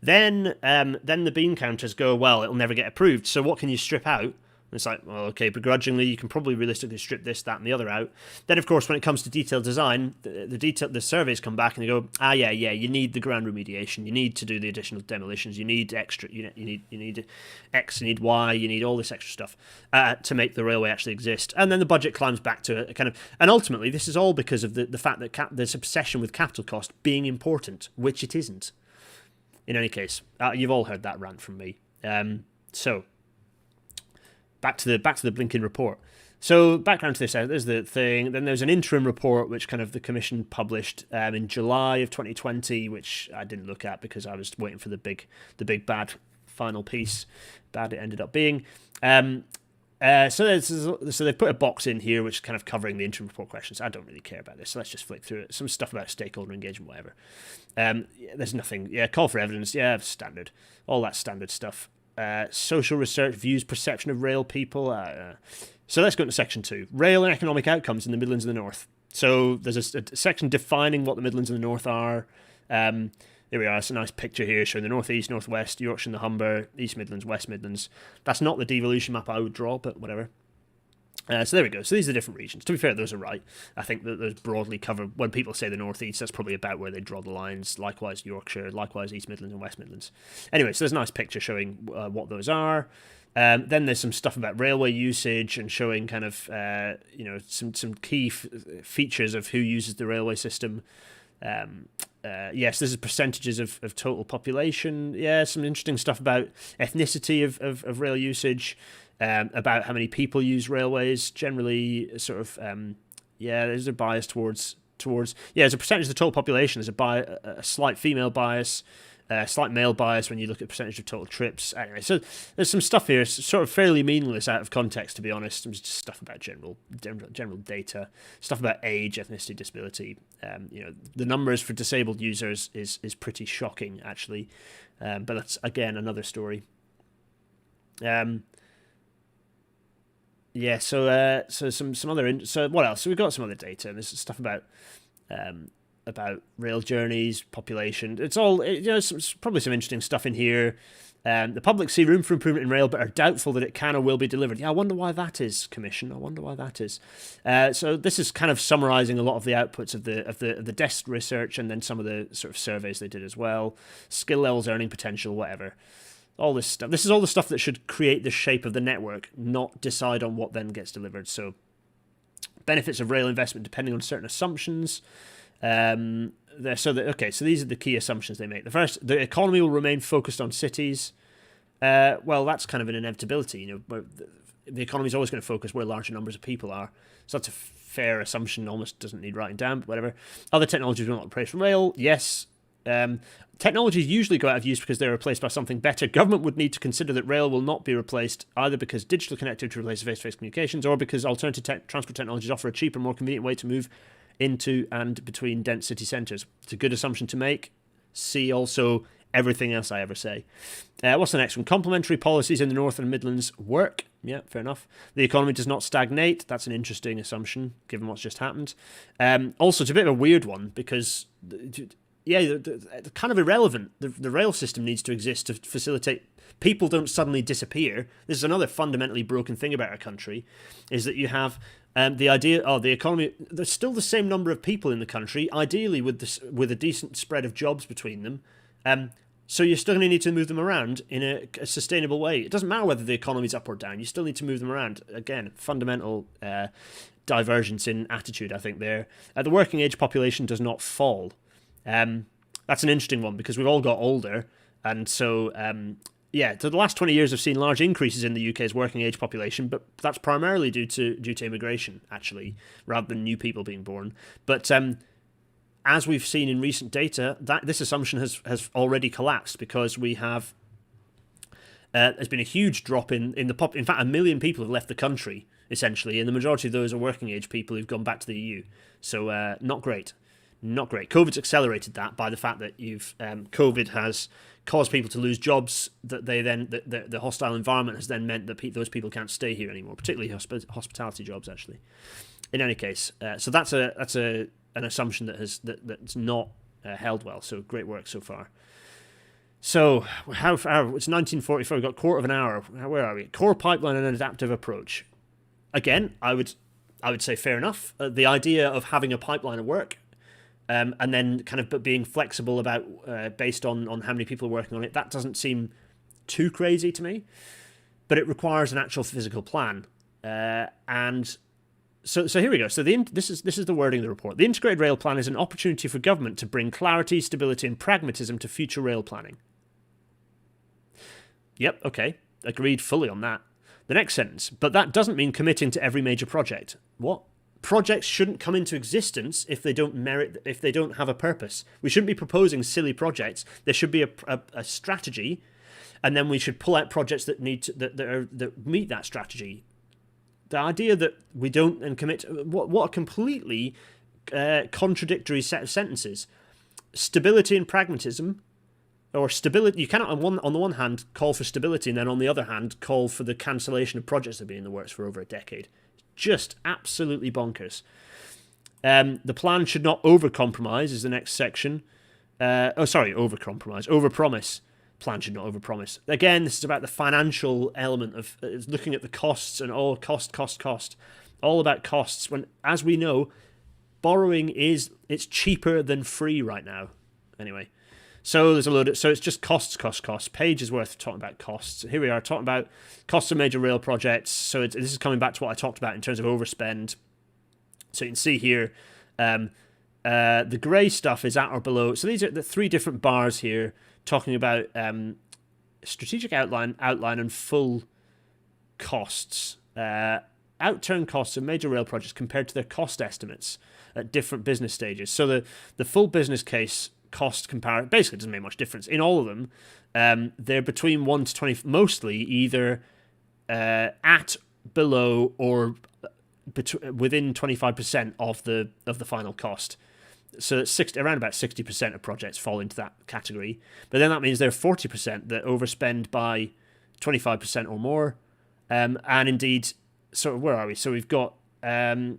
Then the bean counters go, well, it'll never get approved, so what can you strip out? It's like, well, okay, begrudgingly, you can probably realistically strip this, that, and the other out. Then, of course, when it comes to detailed design, the surveys come back and they go, yeah, you need the ground remediation, you need to do the additional demolitions, you need extra, you need X, you need Y, you need all this extra stuff to make the railway actually exist. And then the budget climbs back to a kind of, and ultimately, this is all because of the fact that there's obsession with capital cost being important, which it isn't. In any case, you've all heard that rant from me. So. Back to the blinking report. So background to this, there's the thing. Then there's an interim report which kind of the commission published in July of 2020, which I didn't look at because I was waiting for the big bad final piece. Bad it ended up being. So they've put a box in here which is kind of covering the interim report questions. I don't really care about this, so let's just flick through it. Some stuff about stakeholder engagement, whatever. There's nothing. Yeah, call for evidence. Yeah, standard. All that standard stuff. Social research, views, perception of rail people. So let's go into section 2. Rail and economic outcomes in the Midlands and the North. So there's a section defining what the Midlands and the North are. Here we are. It's a nice picture here showing the North East, North West, Yorkshire and the Humber, East Midlands, West Midlands. That's not the devolution map I would draw, but whatever. So there we go. So these are the different regions. To be fair, those are right. I think that those broadly cover, when people say the North East, that's probably about where they draw the lines. Likewise Yorkshire, likewise East Midlands and West Midlands. Anyway, so there's a nice picture showing what those are. Then there's some stuff about railway usage and showing kind of, some key features of who uses the railway system. Yes, this is percentages of total population. Yeah, some interesting stuff about ethnicity of rail usage. About how many people use railways, generally sort of, there's a bias towards as a percentage of the total population, there's a slight female bias, a slight male bias when you look at percentage of total trips. Anyway, so there's some stuff here, sort of fairly meaningless out of context, to be honest. It's just stuff about general data, stuff about age, ethnicity, disability. The numbers for disabled users is pretty shocking, actually, but that's, again, another story. Yeah, so some other so what else? So we've got some other data, and there's stuff about rail journeys, population. It's all probably some interesting stuff in here. The public see room for improvement in rail, but are doubtful that it can or will be delivered. Yeah, I wonder why that is, Commission. I wonder why that is. So this is kind of summarising a lot of the outputs of the desk research, and then some of the sort of surveys they did as well. Skill levels, earning potential, whatever. All this stuff. This is all the stuff that should create the shape of the network, not decide on what then gets delivered. So, benefits of rail investment depending on certain assumptions. So these are the key assumptions they make. The first, the economy will remain focused on cities. Well, that's kind of an inevitability. The economy is always going to focus where larger numbers of people are. So that's a fair assumption. Almost doesn't need writing down, but whatever. Other technologies will not replace rail. Yes. Technologies usually go out of use because they're replaced by something better. Government would need to consider that rail will not be replaced either because digital connectivity replaces face-to-face communications, or because alternative transport technologies offer a cheaper, more convenient way to move into and between dense city centres. It's a good assumption to make. See also everything else I ever say. What's the next one? Complementary policies in the North and Midlands work. Yeah, fair enough. The economy does not stagnate. That's an interesting assumption, given what's just happened. Also, it's a bit of a weird one because... kind of irrelevant. The rail system needs to exist to facilitate people don't suddenly disappear. This is another fundamentally broken thing about our country, is that you have The idea, the economy, there's still the same number of people in the country, ideally with a decent spread of jobs between them. So you're still going to need to move them around in a sustainable way. It doesn't matter whether the economy's up or down. You still need to move them around. Again, fundamental divergence in attitude, I think, there. The working age population does not fall. That's an interesting one because we've all got older. And so, so the last 20 years have seen large increases in the UK's working age population, but that's primarily due to immigration, actually, rather than new people being born. But as we've seen in recent data, that this assumption has already collapsed because we have there's been a huge drop in the pop. In fact, 1 million people have left the country essentially, and the majority of those are working age people who've gone back to the EU. So not great, not great. COVID's accelerated that by the fact that COVID has caused people to lose jobs that they then the hostile environment has then meant that those people can't stay here anymore, particularly hospitality jobs actually. In any case, so that's an assumption that's not held well. So great work so far. So how far? It's 1944. We've got a quarter of an hour. Where are we? Core pipeline and an adaptive approach. Again, I would say fair enough. The idea of having a pipeline of work, and then kind of being flexible about based on how many people are working on it. That doesn't seem too crazy to me, but it requires an actual physical plan. And so here we go. So this is the wording of the report. The Integrated Rail Plan is an opportunity for government to bring clarity, stability, and pragmatism to future rail planning. Yep, okay, agreed fully on that. The next sentence, but that doesn't mean committing to every major project. What? Projects shouldn't come into existence if they don't have a purpose. We shouldn't be proposing silly projects. There should be a strategy, and then we should pull out projects that meet that strategy. The idea that we don't and commit, what a completely contradictory set of sentences. Stability and pragmatism, or stability. You cannot on the one hand call for stability and then on the other hand call for the cancellation of projects that have been in the works for over a decade. Just absolutely bonkers. The plan should not overcompromise is the next section. Overcompromise. Overpromise. Plan should not overpromise. Again, this is about the financial element of looking at the costs and all cost. All about costs. When, as we know, borrowing it's cheaper than free right now. Anyway, so there's so it's just costs. Pages worth talking about costs. Here we are talking about costs of major rail projects. So this is coming back to what I talked about in terms of overspend. So you can see here, the grey stuff is at or below. So these are the three different bars here, talking about strategic outline and full costs. Outturn costs of major rail projects compared to their cost estimates at different business stages. So the full business case cost comparison basically doesn't make much difference. In all of them, they're between 1 to 20, mostly either at, below, or within 25% of the final cost. So around about 60% of projects fall into that category. But then that means there are 40% that overspend by 25% or more. And indeed, so where are we? So we've got around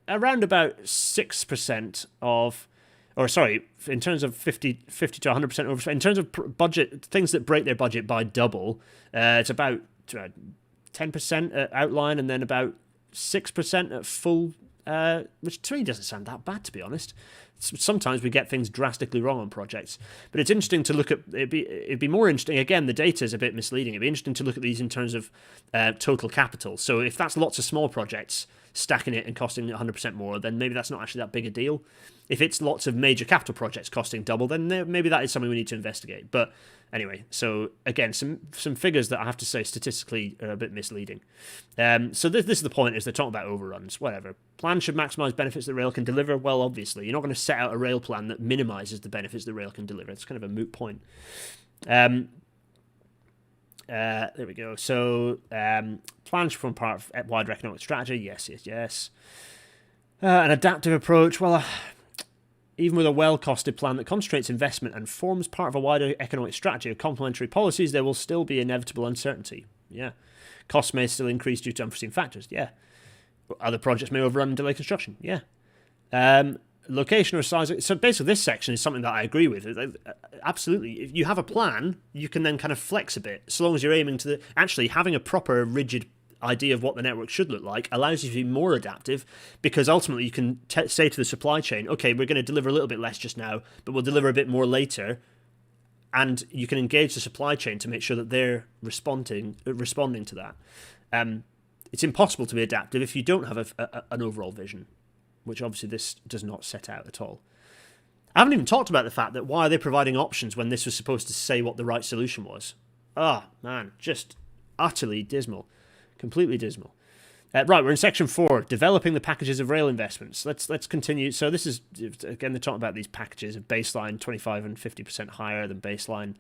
about 6% of, or sorry, in terms of 50 to 100% overspend. In terms of budget, things that break their budget by double, it's about 10% at outline and then about 6% at full, which to me doesn't sound that bad, to be honest. Sometimes we get things drastically wrong on projects, but it's interesting to look at. It'd be more interesting. Again, the data is a bit misleading. It'd be interesting to look at these in terms of total capital. So if that's lots of small projects stacking it and costing 100% more, then maybe that's not actually that big a deal. If it's lots of major capital projects costing double, then maybe that is something we need to investigate. But anyway, so again, some figures that I have to say statistically are a bit misleading. So this is the point, is they're talking about overruns, whatever. Plan should maximise benefits that rail can deliver. Well, obviously, you're not going to set out a rail plan that minimises the benefits that rail can deliver. It's kind of a moot point. There we go. So plan should form part of wider economic strategy. Yes. An adaptive approach. Well, even with a well-costed plan that concentrates investment and forms part of a wider economic strategy of complementary policies, there will still be inevitable uncertainty. Yeah. Costs may still increase due to unforeseen factors. Yeah. Other projects may overrun and delay construction. Yeah. Location or size. So basically this section is something that I agree with. Absolutely. If you have a plan, you can then kind of flex a bit, so long as you're aiming to actually having a proper rigid idea of what the network should look like allows you to be more adaptive, because ultimately you can say to the supply chain, okay, we're going to deliver a little bit less just now, but we'll deliver a bit more later. And you can engage the supply chain to make sure that they're responding to that. It's impossible to be adaptive if you don't have an overall vision, which obviously this does not set out at all. I haven't even talked about the fact that why are they providing options when this was supposed to say what the right solution was? Ah, man, just utterly dismal. Completely dismal. Right, we're in section 4, developing the packages of rail investments. Let's continue. So this is, again, they're talking about these packages of baseline 25 and 50% higher than baseline.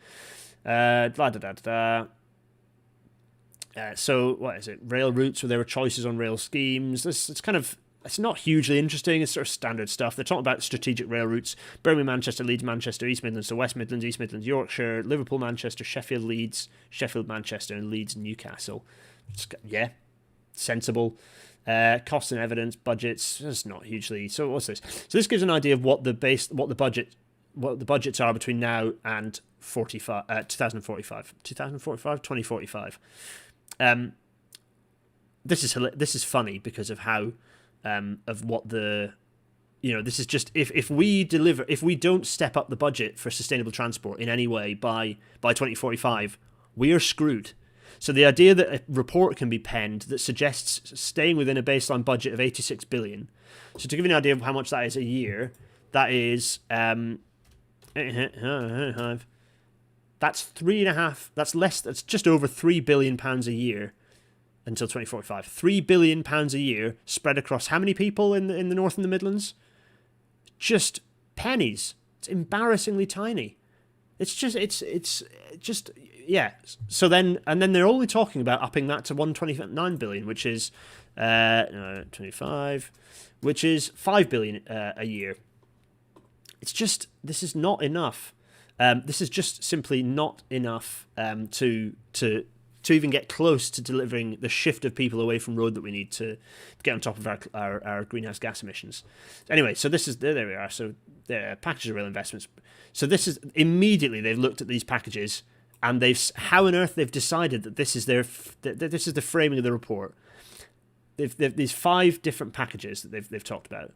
So what is it? Rail routes where there were choices on rail schemes. It's not hugely interesting. It's sort of standard stuff. They're talking about strategic rail routes: Birmingham, Manchester, Leeds, Manchester, East Midlands, so West Midlands, East Midlands, Yorkshire, Liverpool, Manchester, Sheffield, Leeds, Sheffield, Manchester, and Leeds, Newcastle. Yeah, sensible. Costs and evidence, budgets. It's not hugely. So what's this? So this gives an idea of what the budgets are between now and 2045. This is funny because of how of what the, this is just if we don't step up the budget for sustainable transport in any way by 2045, we are screwed. So the idea that a report can be penned that suggests staying within a baseline budget of 86 billion. So to give you an idea of how much that is a year, that is that's 3.5. That's just over £3 billion a year until 2045. £3 billion a year spread across how many people in the North and the Midlands? Just pennies. It's embarrassingly tiny. It's just yeah. So then they're only talking about upping that to 129 billion, which is 25, which is 5 billion a year. This is not enough. This is just simply not enough to even get close to delivering the shift of people away from road that we need to get on top of our greenhouse gas emissions. Anyway, so there we are. So packages of rail investments. So this is immediately they've looked at these packages and how on earth they've decided that this is the framing of the report. They've these 5 different packages that they've talked about.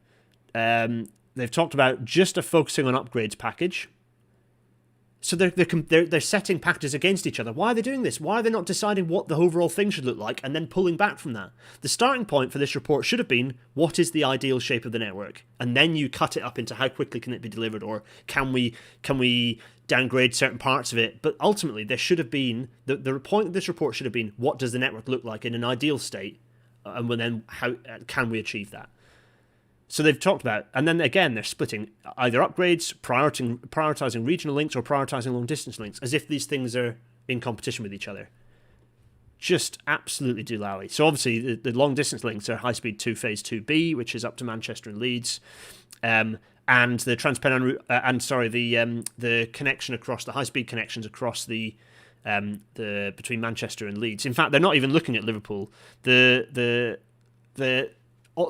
They've talked about just a focusing on upgrades package. So they're setting packages against each other. Why are they doing this? Why are they not deciding what the overall thing should look like and then pulling back from that? The starting point for this report should have been, what is the ideal shape of the network? And then you cut it up into how quickly can it be delivered, or can we downgrade certain parts of it? But ultimately, there should have been, the point of this report should have been, what does the network look like in an ideal state? And then how can we achieve that? So they've talked about, and then again, they're splitting either upgrades, prioritizing regional links, or prioritizing long-distance links, as if these things are in competition with each other. Just absolutely doolally. So obviously, the long-distance links are high-speed 2 Phase 2B, which is up to Manchester and Leeds, and the Transpennine route, the connection across the high-speed connections across the between Manchester and Leeds. In fact, they're not even looking at Liverpool.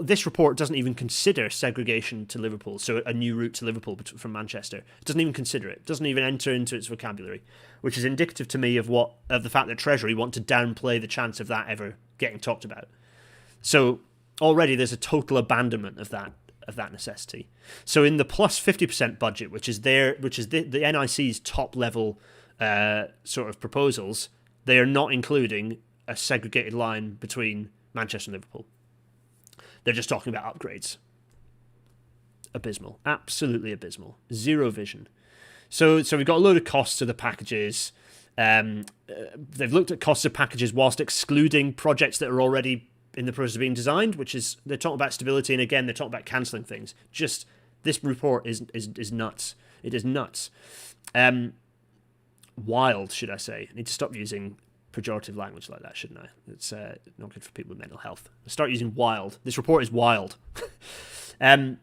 This report doesn't even consider segregation to Liverpool, so a new route to Liverpool from Manchester. It doesn't even consider it. It doesn't even enter into its vocabulary, which is indicative to me of the fact that Treasury want to downplay the chance of that ever getting talked about. So already there's a total abandonment of that necessity. So in the plus 50% budget, which is the NIC's top level sort of proposals, they are not including a segregated line between Manchester and Liverpool. They're just talking about upgrades. Abysmal. Absolutely abysmal. Zero vision. So we've got a load of costs to the packages. They've looked at costs of packages whilst excluding projects that are already in the process of being designed, which is, they're talking about stability, and again, they're talking about cancelling things. Just, this report is nuts. It is nuts. Wild, should I say. I need to stop using pejorative language like that, shouldn't I? It's not good for people with mental health. I'll start using wild. This report is wild. Anyway,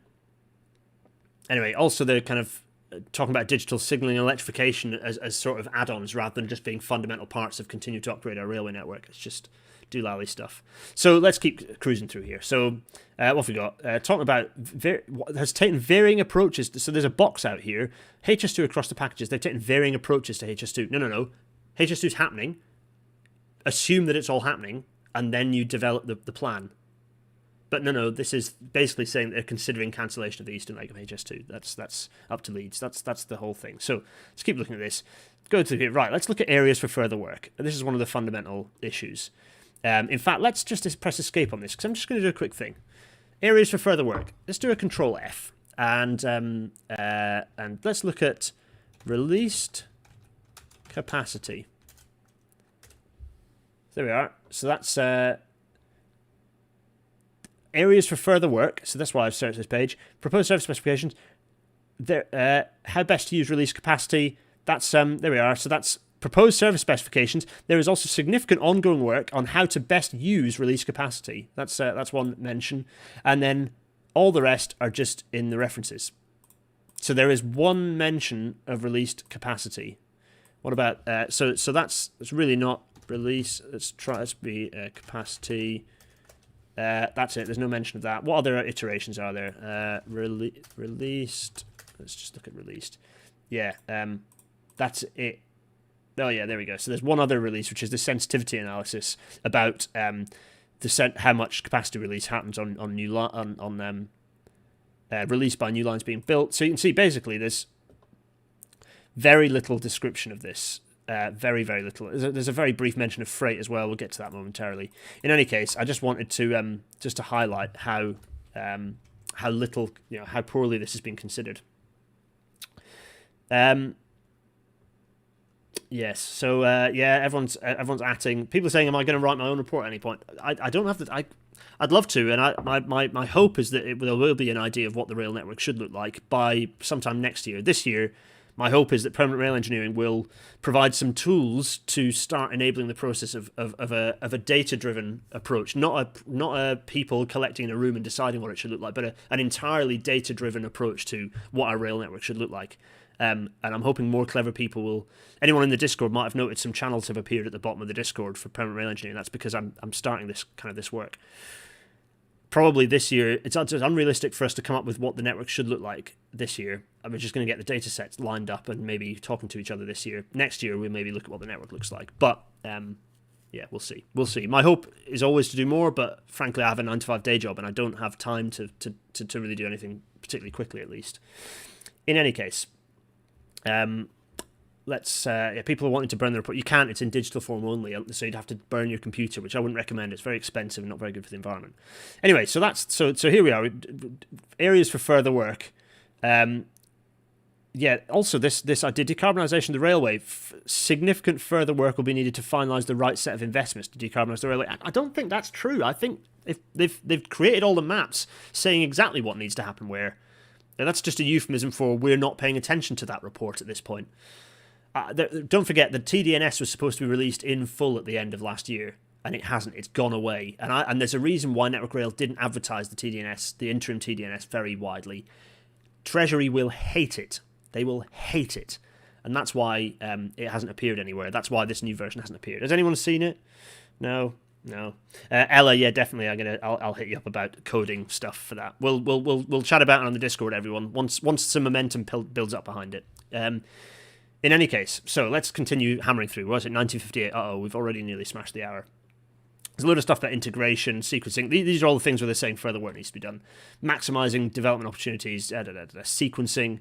also they're kind of talking about digital signalling and electrification as sort of add-ons rather than just being fundamental parts of continue to upgrade our railway network. It's just doolally stuff. So let's keep cruising through here. So what have we got? Talking about has taken varying approaches. So there's a box out here. HS2 across the packages. They've taken varying approaches to HS2. No. HS2 is happening. Assume that it's all happening, and then you develop the plan. But no, this is basically saying they're considering cancellation of the eastern leg of HS2. That's up to Leeds. That's the whole thing. So let's keep looking at this. Go to here. Right, let's look at areas for further work. This is one of the fundamental issues. In fact, let's just press escape on this, because I'm just going to do a quick thing. Areas for further work. Let's do a Control F, and let's look at released capacity. There we are. So that's areas for further work. So that's why I've searched this page. Proposed service specifications. There, how best to use release capacity. That's there we are. So that's proposed service specifications. There is also significant ongoing work on how to best use release capacity. That's one mention, and then all the rest are just in the references. So there is one mention of released capacity. What about so that's really not release. Let's be capacity. That's it. There's no mention of that. What other iterations are there? Released. Let's just look at released. Yeah. That's it. Oh yeah, there we go. So there's one other release, which is the sensitivity analysis about how much capacity release happens on release by new lines being built. So you can see basically there's very little description of this. Very, very little. There's a very brief mention of freight as well. We'll get to that momentarily. In any case, I just wanted to just to highlight how little, how poorly this has been considered. Yes. So everyone's atting. People are saying, "Am I going to write my own report at any point?" I don't have to. I'd love to, and my hope is that there will be an idea of what the rail network should look like by sometime next year. This year, my hope is that Permanent Rail Engineering will provide some tools to start enabling the process of a data-driven approach, not a people collecting in a room and deciding what it should look like, but an entirely data-driven approach to what our rail network should look like. And I'm hoping more clever people will. Anyone in the Discord might have noted some channels have appeared at the bottom of the Discord for Permanent Rail Engineering. That's because I'm starting this work. Probably this year, it's unrealistic for us to come up with what the network should look like this year. We're just going to get the data sets lined up and maybe talking to each other this year. Next year, we'll maybe look at what the network looks like. But, we'll see. We'll see. My hope is always to do more, but frankly, I have a 9-to-5 day job and I don't have time to really do anything particularly quickly, at least. In any case, people are wanting to burn the report. You can't. It's in digital form only, so you'd have to burn your computer, which I wouldn't recommend. It's very expensive and not very good for the environment. Anyway, so here we are. Areas for further work. Also this idea, decarbonisation of the railway. Significant further work will be needed to finalise the right set of investments to decarbonise the railway. I don't think that's true. I think if they've created all the maps saying exactly what needs to happen where. Now, that's just a euphemism for we're not paying attention to that report at this point. Don't forget, the TDNS was supposed to be released in full at the end of last year, and it hasn't. It's gone away. And there's a reason why Network Rail didn't advertise the TDNS, the interim TDNS, very widely. Treasury will hate it. They will hate it. And that's why it hasn't appeared anywhere. That's why this new version hasn't appeared. Has anyone seen it? No. Ella, yeah, definitely. I'll hit you up about coding stuff for that. We'll chat about it on the Discord, everyone. Once some momentum builds up behind it. In any case, so let's continue hammering through. Was it 1958? We've already nearly smashed the hour. There's a load of stuff about integration, sequencing. These are all the things where they're saying further work needs to be done. Maximizing development opportunities, sequencing.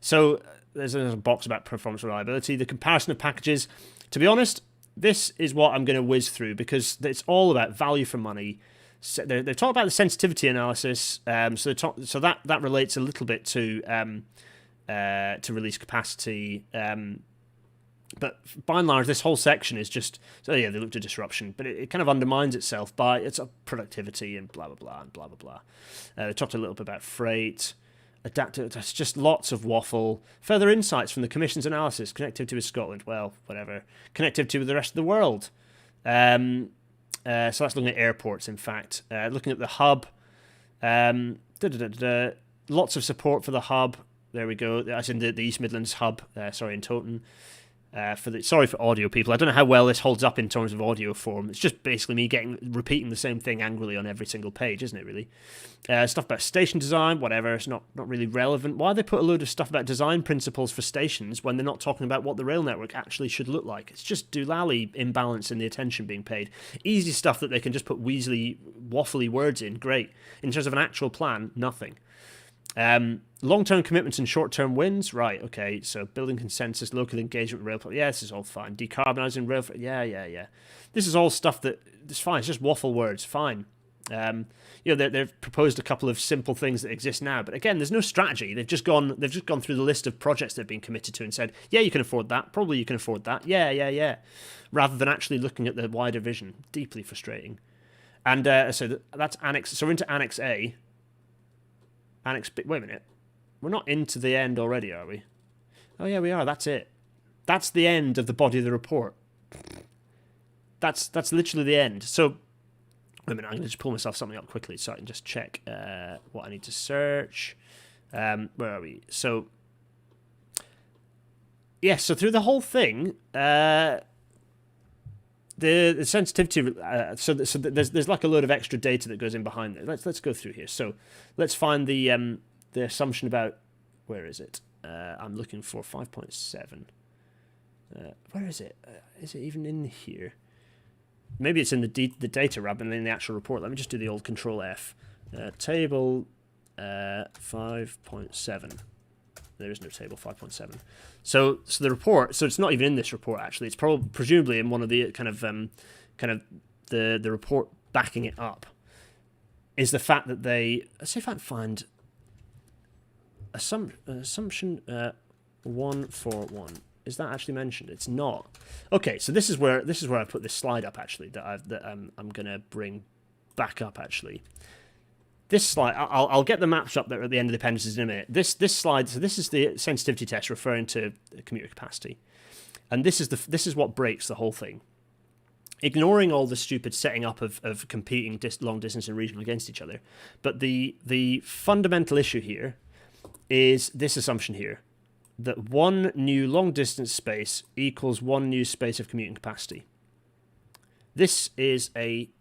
So there's a box about performance reliability. The comparison of packages. To be honest, this is what I'm going to whiz through because it's all about value for money. So they're talking about the sensitivity analysis. So that relates a little bit to release capacity. But by and large, this whole section is just they looked at disruption, but it kind of undermines itself by its productivity and blah blah blah and blah blah blah. They talked a little bit about freight. Adaptive, that's just lots of waffle. Further insights from the Commission's analysis. Connectivity with Scotland, well, whatever. Connectivity with the rest of the world. So that's looking at airports, in fact. Looking at the hub. Lots of support for the hub. There we go. That's in the East Midlands hub, in Towton. Sorry for audio people. I don't know how well this holds up in terms of audio form. It's just basically me repeating the same thing angrily on every single page, isn't it? Really, stuff about station design, whatever. It's not really relevant. Why they put a load of stuff about design principles for stations when they're not talking about what the rail network actually should look like? It's just doolally imbalance in the attention being paid. Easy stuff that they can just put weaselly, waffly words in. Great. In terms of an actual plan, nothing. Long-term commitments and short-term wins, right? Okay, so building consensus, local engagement, rail. Yeah, this is all fine. Decarbonising rail. Yeah. This is all stuff that it's fine. It's just waffle words. Fine. They've proposed a couple of simple things that exist now, but again, there's no strategy. They've just gone through the list of projects they've been committed to and said, yeah, you can afford that. Probably you can afford that. Yeah. Rather than actually looking at the wider vision. Deeply frustrating. And so that's Annex. So we're into Annex A. Annex B. Wait a minute. We're not into the end already, are we? Oh, yeah, we are. That's it. That's the end of the body of the report. That's literally the end. So, wait a minute. I'm going to just pull myself something up quickly so I can just check what I need to search. Where are we? So, yeah, so through the whole thing, the sensitivity, so there's like a load of extra data that goes in behind it. Let's go through here. So let's find the assumption about, where is it? I'm looking for 5.7. Where is it? Is it even in here? Maybe it's in the data rather than in the actual report. Let me just do the old Control F. Table 5.7. There is no table 5.7. So the report. So it's not even in this report actually. It's presumably in one of the kind of the report backing it up. Is the fact that they, let's see if I can find assumption 141. Is that actually mentioned? It's not. Okay, so this is where I put this slide up actually that I'm gonna bring back up actually. This slide, I'll get the maps up there at the end of the appendices in a minute. This slide, so this is the sensitivity test referring to commuter capacity, and this is what breaks the whole thing. Ignoring all the stupid setting up of competing long distance and regional against each other, but the fundamental issue here is this assumption here, that one new long distance space equals one new space of commuting capacity. This is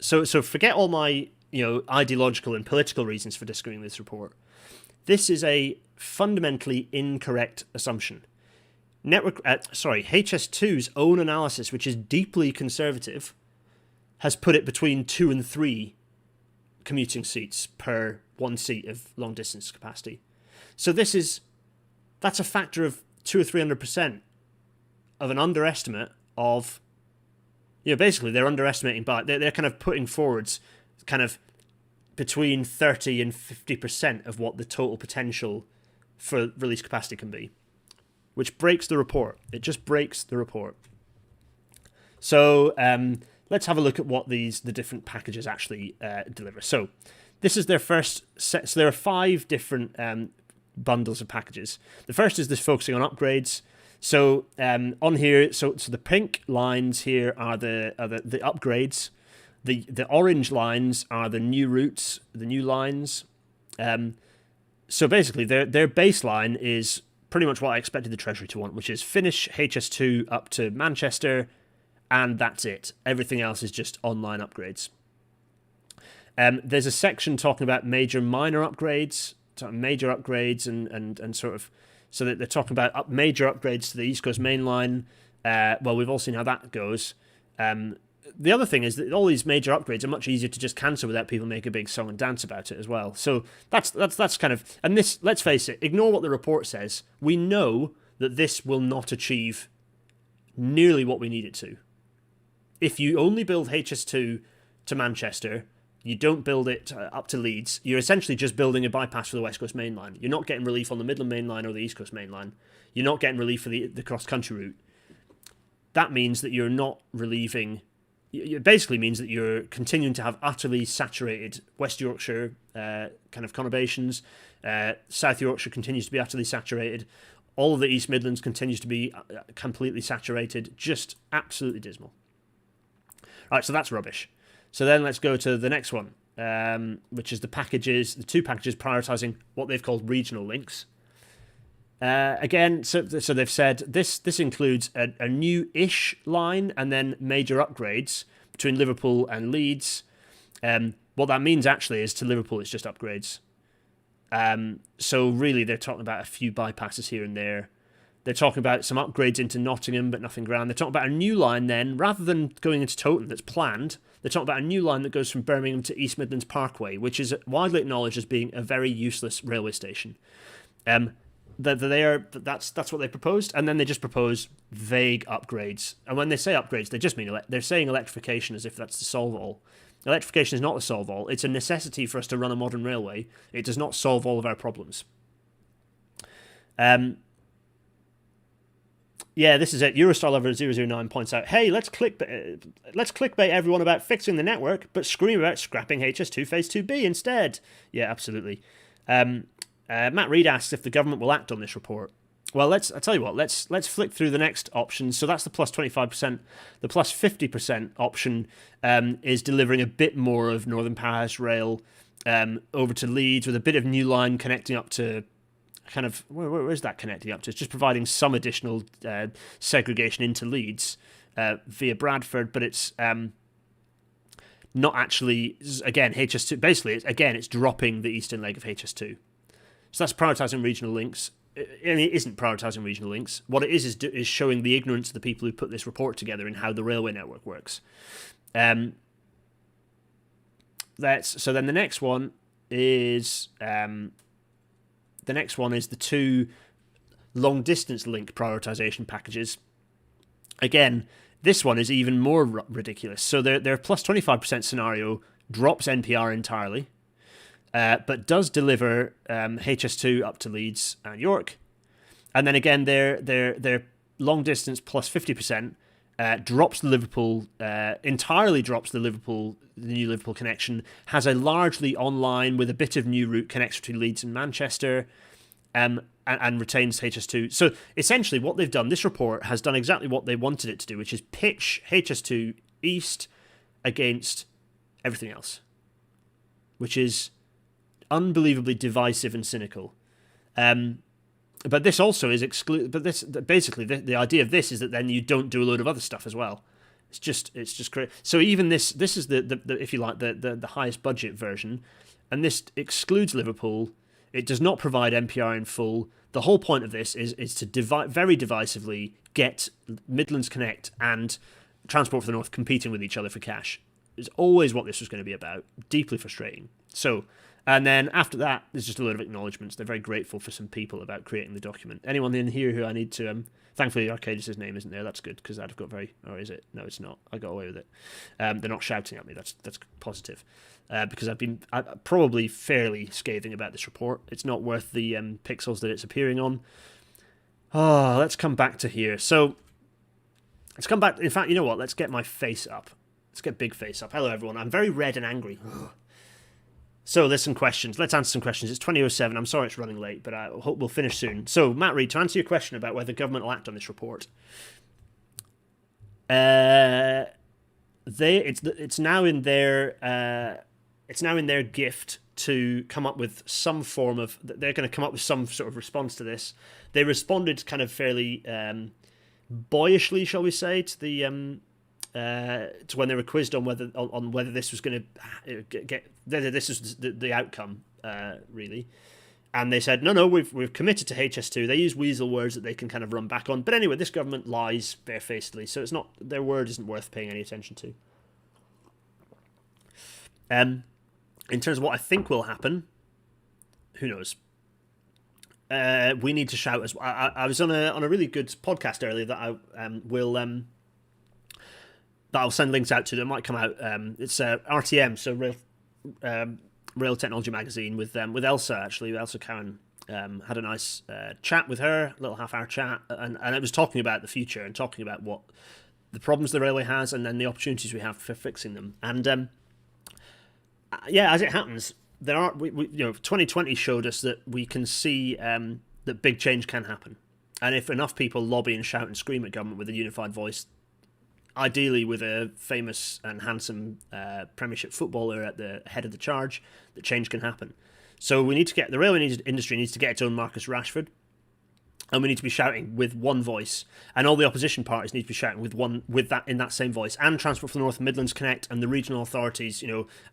so forget all my ideological and political reasons for disagreeing with this report. This is a fundamentally incorrect assumption. HS2's own analysis, which is deeply conservative, has put it between 2 and 3 commuting seats per one seat of long distance capacity. So that's a factor of 200 or 300% of an underestimate of, basically they're underestimating, but they're kind of putting forwards kind of between 30 and 50% of what the total potential for release capacity can be, which breaks the report. It just breaks the report. So let's have a look at what the different packages actually deliver. So this is their first set. So there are 5 different bundles of packages. The first is this focusing on upgrades. So on here, so the pink lines here are the upgrades. The orange lines are the new routes, the new lines. So basically, their baseline is pretty much what I expected the Treasury to want, which is finish HS2 up to Manchester, and that's it. Everything else is just online upgrades. There's a section talking about major minor upgrades, and sort of, so that they're talking about major upgrades to the East Coast Main Line. Well, we've all seen how that goes. The other thing is that all these major upgrades are much easier to just cancel without people make a big song and dance about it as well. So that's kind of, and this, let's face it, ignore what the report says. We know that this will not achieve nearly what we need it to. If you only build HS2 to Manchester, you don't build it up to Leeds, you're essentially just building a bypass for the West Coast Main Line. You're not getting relief on the Midland Main Line or the East Coast Main Line. You're not getting relief for the cross-country route. That means that you're not relieving. It basically means that you're continuing to have utterly saturated West Yorkshire kind of conurbations. South Yorkshire continues to be utterly saturated. All of the East Midlands continues to be completely saturated. Just absolutely dismal. All right, so that's rubbish. So then let's go to the next one, which is the 2 packages prioritising what they've called regional links. Again, so they've said this includes a new-ish line and then major upgrades between Liverpool and Leeds. What that means actually is to Liverpool it's just upgrades. So really they're talking about a few bypasses here and there. They're talking about some upgrades into Nottingham, but nothing grand. They're talking about a new line then, rather than going into Tottenham that's planned, they're talking about a new line that goes from Birmingham to East Midlands Parkway, which is widely acknowledged as being a very useless railway station. That's what they proposed, and then they just propose vague upgrades. And when they say upgrades, they just mean they're saying electrification as if that's the solve all. Electrification is not the solve all. It's a necessity for us to run a modern railway. It does not solve all of our problems. Yeah, this is it. Eurostar Lover 009 points out, hey, let's clickbait everyone about fixing the network, but scream about scrapping HS2 Phase 2B instead. Yeah, absolutely. Matt Reed asks if the government will act on this report. Well, I tell you what, let's flick through the next options. So that's the plus 25%. The plus 50% option is delivering a bit more of Northern Powerhouse Rail over to Leeds with a bit of new line connecting up to kind of, where is that connecting up to? It's just providing some additional segregation into Leeds via Bradford, but it's not actually, again, HS2. Basically, it's dropping the eastern leg of HS2. So that's prioritising regional links. I mean, it isn't prioritising regional links. What it is showing the ignorance of the people who put this report together in how the railway network works. So then the next one is the two long distance link prioritisation packages. Again, this one is even more ridiculous. So their plus 25% scenario drops NPR entirely. But does deliver HS2 up to Leeds and York, and then again their long distance plus 50% drops the Liverpool entirely drops the new Liverpool connection, has a largely online with a bit of new route connection between Leeds and Manchester, and retains HS2. So essentially, what they've done, this report has done exactly what they wanted it to do, which is pitch HS2 East against everything else, which is unbelievably divisive and cynical. But this also is basically the idea of this is that then you don't do a load of other stuff as well. It's just great. So even this is the if you like the highest budget version, and this excludes Liverpool. It does not provide NPR in full. The whole point of this is to very divisively get Midlands Connect and Transport for the North competing with each other for cash. It's always what this was going to be about. Deeply frustrating. So. And then after that, there's just a load of acknowledgements. They're very grateful for some people about creating the document. Anyone in here who I need to... thankfully, Arcadis' name isn't there. That's good, because I'd have got very... Or is it? No, it's not. I got away with it. They're not shouting at me. That's positive. Because I've been probably fairly scathing about this report. It's not worth the pixels that it's appearing on. Oh, let's come back to here. So, let's come back... In fact, you know what? Let's get my face up. Let's get big face up. Hello, everyone. I'm very red and angry. So there's some questions. Let's answer some questions. It's 20:07. I'm sorry it's running late, but I hope we'll finish soon. So, Matt Reed, to answer your question about whether the government will act on this report, it's now in their gift to come up with some form of. They're going to come up with some sort of response to this. They responded kind of fairly boyishly, shall we say, to the. To when they were quizzed on whether this was going to get whether this was the outcome really, and they said no, we've committed to HS2. They use weasel words that they can kind of run back on, but anyway, this government lies barefacedly, so it's not, their word isn't worth paying any attention to. In terms of what I think will happen, who knows? We need to shout as well. I was on a really good podcast earlier that I will. That I'll send links out to that might come out. It's RTM, so Rail Technology Magazine, with Elsa, actually. Elsa Cowan had a nice chat with her, a little half-hour chat, and it was talking about the future and talking about what the problems the railway has and then the opportunities we have for fixing them. And yeah, as it happens, there are 2020 showed us that we can see that big change can happen, and if enough people lobby and shout and scream at government with a unified voice, ideally with a famous and handsome Premiership footballer at the head of the charge, that change can happen. So we need to get the railway industry needs to get its own Marcus Rashford. And we need to be shouting with one voice, and all the opposition parties need to be shouting in that same voice. And Transport for the North, Midlands Connect, and the regional authorities.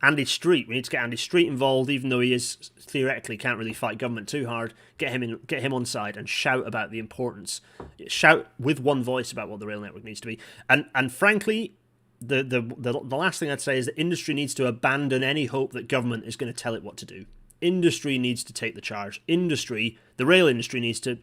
Andy Street. We need to get Andy Street involved, even though he is theoretically can't really fight government too hard. Get him on side and shout about the importance. Shout with one voice about what the rail network needs to be. And frankly, the last thing I'd say is that industry needs to abandon any hope that government is going to tell it what to do. Industry needs to take the charge. The rail industry needs to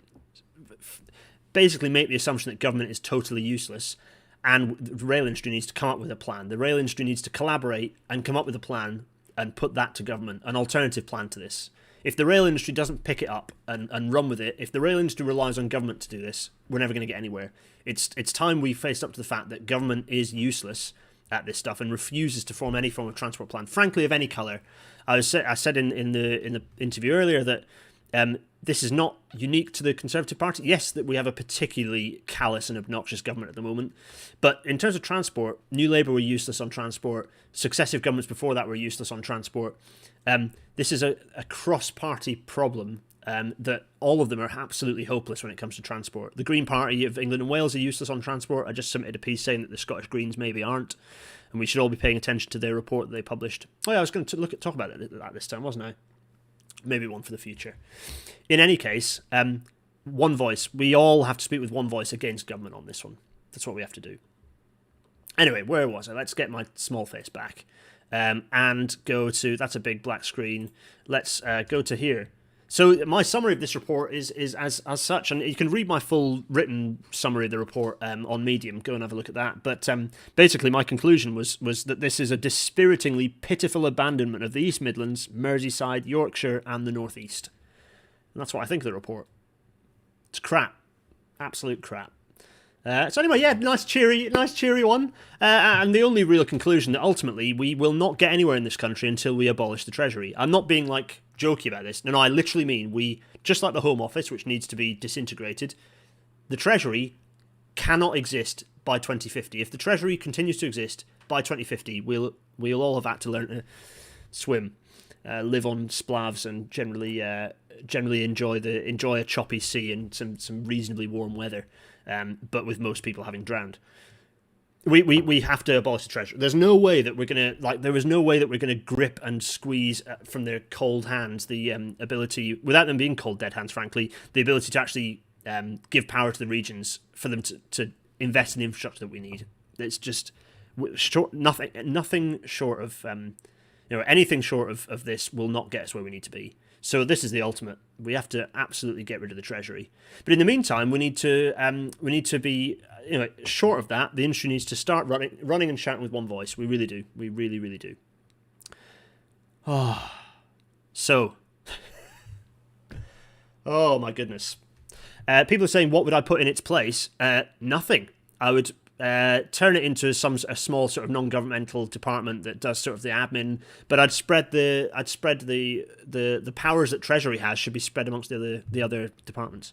basically make the assumption that government is totally useless, and the rail industry needs to come up with a plan. The rail industry needs to collaborate and come up with a plan and put that to government, an alternative plan to this. If the rail industry doesn't pick it up and run with it, if the rail industry relies on government to do this, we're never going to get anywhere. It's time we faced up to the fact that government is useless at this stuff and refuses to form any form of transport plan, frankly, of any colour. I said in the interview earlier that this is not unique to the Conservative Party. Yes, that we have a particularly callous and obnoxious government at the moment. But in terms of transport, New Labour were useless on transport. Successive governments before that were useless on transport. This is a cross-party problem that all of them are absolutely hopeless when it comes to transport. The Green Party of England and Wales are useless on transport. I just submitted a piece saying that the Scottish Greens maybe aren't. And we should all be paying attention to their report that they published. Oh yeah, I was going to talk about it at this time, wasn't I? Maybe one for the future. In any case, one voice. We all have to speak with one voice against government on this one. That's what we have to do. Anyway, where was I? Let's get my small face back and go to... That's a big black screen. Let's go to here. So my summary of this report is as such, and you can read my full written summary of the report on Medium. Go and have a look at that. But basically, my conclusion was that this is a dispiritingly pitiful abandonment of the East Midlands, Merseyside, Yorkshire, and the North East. And that's what I think of the report. It's crap, absolute crap. So anyway, yeah, nice cheery one. And the only real conclusion that ultimately we will not get anywhere in this country until we abolish the Treasury. I'm not being jokey about this. No, I literally mean we, just like the Home Office, which needs to be disintegrated, the Treasury cannot exist by 2050. If the Treasury continues to exist by 2050, we'll all have had to learn to swim, live on splavs, and generally enjoy a choppy sea and some reasonably warm weather. But with most people having drowned. We have to abolish the Treasury. There's no way that we're gonna grip and squeeze from their cold hands the ability, without them being cold dead hands, frankly, the ability to actually give power to the regions for them to invest in the infrastructure that we need. It's just nothing short of anything short of this will not get us where we need to be. So this is the ultimate. We have to absolutely get rid of the Treasury. But in the meantime, we need to be short of that. The industry needs to start running and shouting with one voice. We really do. We really, really do. Oh, so. Oh my goodness. People are saying, what would I put in its place? Nothing. I would turn it into a small sort of non-governmental department that does sort of the admin, but I'd spread the powers that Treasury has should be spread amongst the other departments.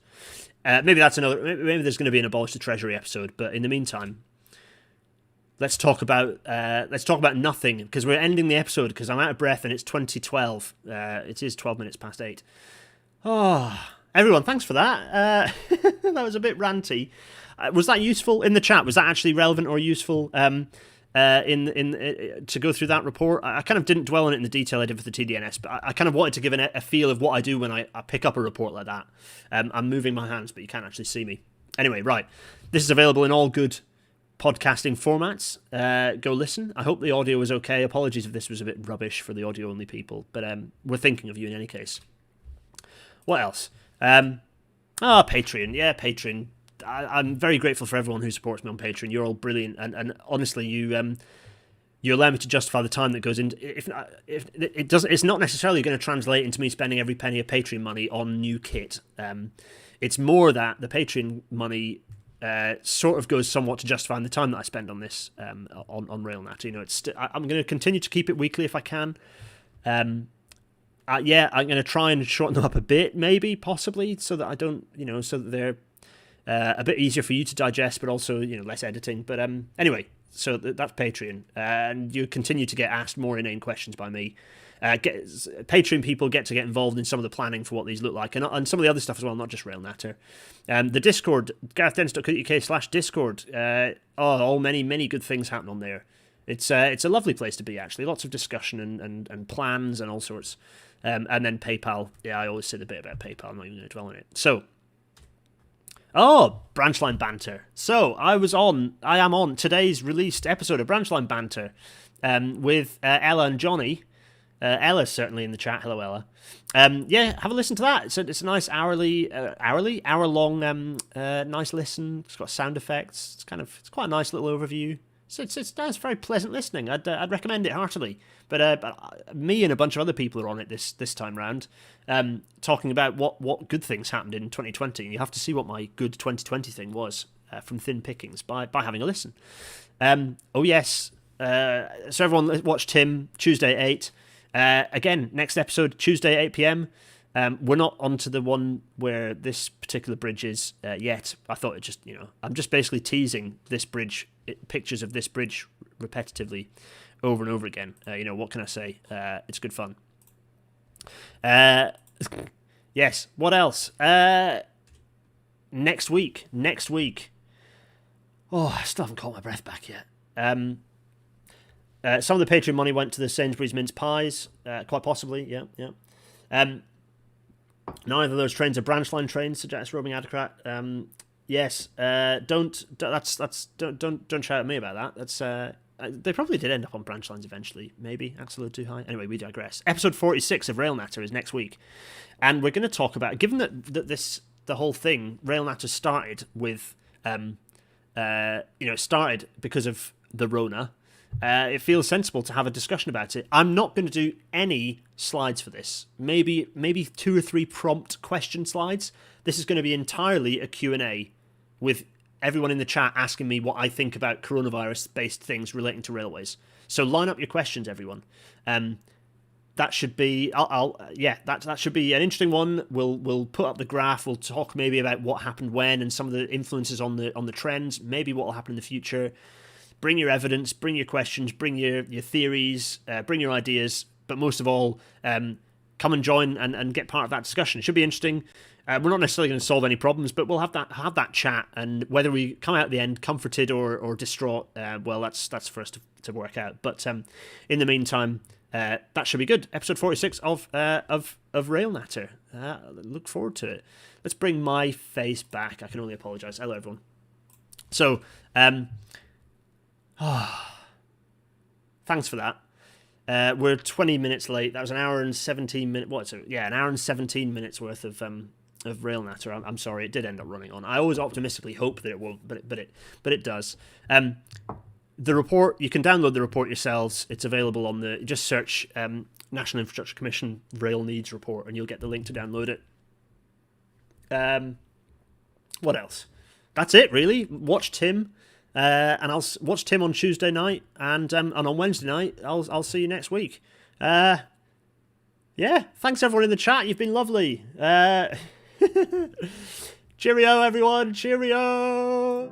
Maybe there's going to be an abolish the Treasury episode, but in the meantime, let's talk about nothing, because we're ending the episode because I'm out of breath and it's 2012. It is 12 minutes past 8. Oh, everyone, thanks for that. That was a bit ranty. Was that useful in the chat? Was that actually relevant or useful to go through that report? I kind of didn't dwell on it in the detail I did for the TDNS, but I kind of wanted to give a feel of what I do when I pick up a report like that. I'm moving my hands, but you can't actually see me. Anyway, right. This is available in all good podcasting formats. Go listen. I hope the audio was okay. Apologies if this was a bit rubbish for the audio-only people, but we're thinking of you in any case. What else? Patreon. Yeah, Patreon. I'm very grateful for everyone who supports me on Patreon. You're all brilliant, and honestly, you allow me to justify the time that goes into. If it doesn't, it's not necessarily going to translate into me spending every penny of Patreon money on new kit. It's more that the Patreon money sort of goes somewhat to justifying the time that I spend on this on RailNat. I'm going to continue to keep it weekly if I can. I'm going to try and shorten them up a bit, maybe, possibly, so that I don't, so that they're a bit easier for you to digest, but also, less editing. But anyway, So that's Patreon, and you continue to get asked more inane questions by me. Patreon people get to get involved in some of the planning for what these look like, and some of the other stuff as well, not just Rail Natter. The Discord, GarethDennis.co.uk/Discord. Many good things happen on there. It's a lovely place to be, actually. Lots of discussion and plans and all sorts. And then PayPal. Yeah, I always say the bit about PayPal. I'm not even going to dwell on it. So, Branchline Banter. So, I am on today's released episode of Branchline Banter with Ella and Johnny. Ella's certainly in the chat. Hello, Ella. Have a listen to that. It's a nice hour-long, nice listen. It's got sound effects. It's quite a nice little overview. So it's nice, very pleasant listening. I'd recommend it heartily. But me and a bunch of other people are on it this time round, talking about what good things happened in 2020. And you have to see what my good 2020 thing was from Thin Pickings by having a listen. So everyone watch Tim Tuesday 8. Again, next episode Tuesday 8 p.m. We're not onto the one where this particular bridge is yet. I thought I'm just basically teasing this bridge, pictures of this bridge repetitively over and over again. What can I say? It's good fun. Yes, what else? Next week. Oh, I still haven't caught my breath back yet. Some of the Patreon money went to the Sainsbury's mince pies, quite possibly. Yeah. Neither of those trains are branch line trains, suggests Roaming Adocrat. Yes. Don't shout at me about that. That's they probably did end up on branch lines eventually. Maybe that's a little too high. Anyway, we digress. Episode 46 of Rail Natter is next week, and we're going to talk about, given that the whole thing Rail Natter started with, started because of the Rona. It feels sensible to have a discussion about it. I'm not going to do any slides for this. Maybe 2 or 3 prompt question slides. This is going to be entirely a Q&A with everyone in the chat asking me what I think about coronavirus-based things relating to railways. So line up your questions, everyone. That should be that should be an interesting one. We'll put up the graph. We'll talk maybe about what happened when and some of the influences on the trends. Maybe what will happen in the future. Bring your evidence, bring your questions, bring your theories, bring your ideas, but most of all, come and join and get part of that discussion. It should be interesting. We're not necessarily going to solve any problems, but we'll have that chat, and whether we come out at the end comforted or distraught, that's for us to work out. But in the meantime, that should be good. Episode 46 of Rail Natter. Look forward to it. Let's bring my face back. I can only apologise. Hello, everyone. So, thanks for that. We're 20 minutes late. That was an hour and 17 minutes. An hour and 17 minutes worth of Rail Natter. I'm sorry, it did end up running on. I always optimistically hope that it won't, but it does. The report, you can download the report yourselves. It's available on just search National Infrastructure Commission Rail Needs Report, and you'll get the link to download it. What else? That's it, really. Watch Tim. And I'll watch Tim on Tuesday night, and on Wednesday night, I'll see you next week. Thanks everyone in the chat. You've been lovely. Cheerio, everyone. Cheerio.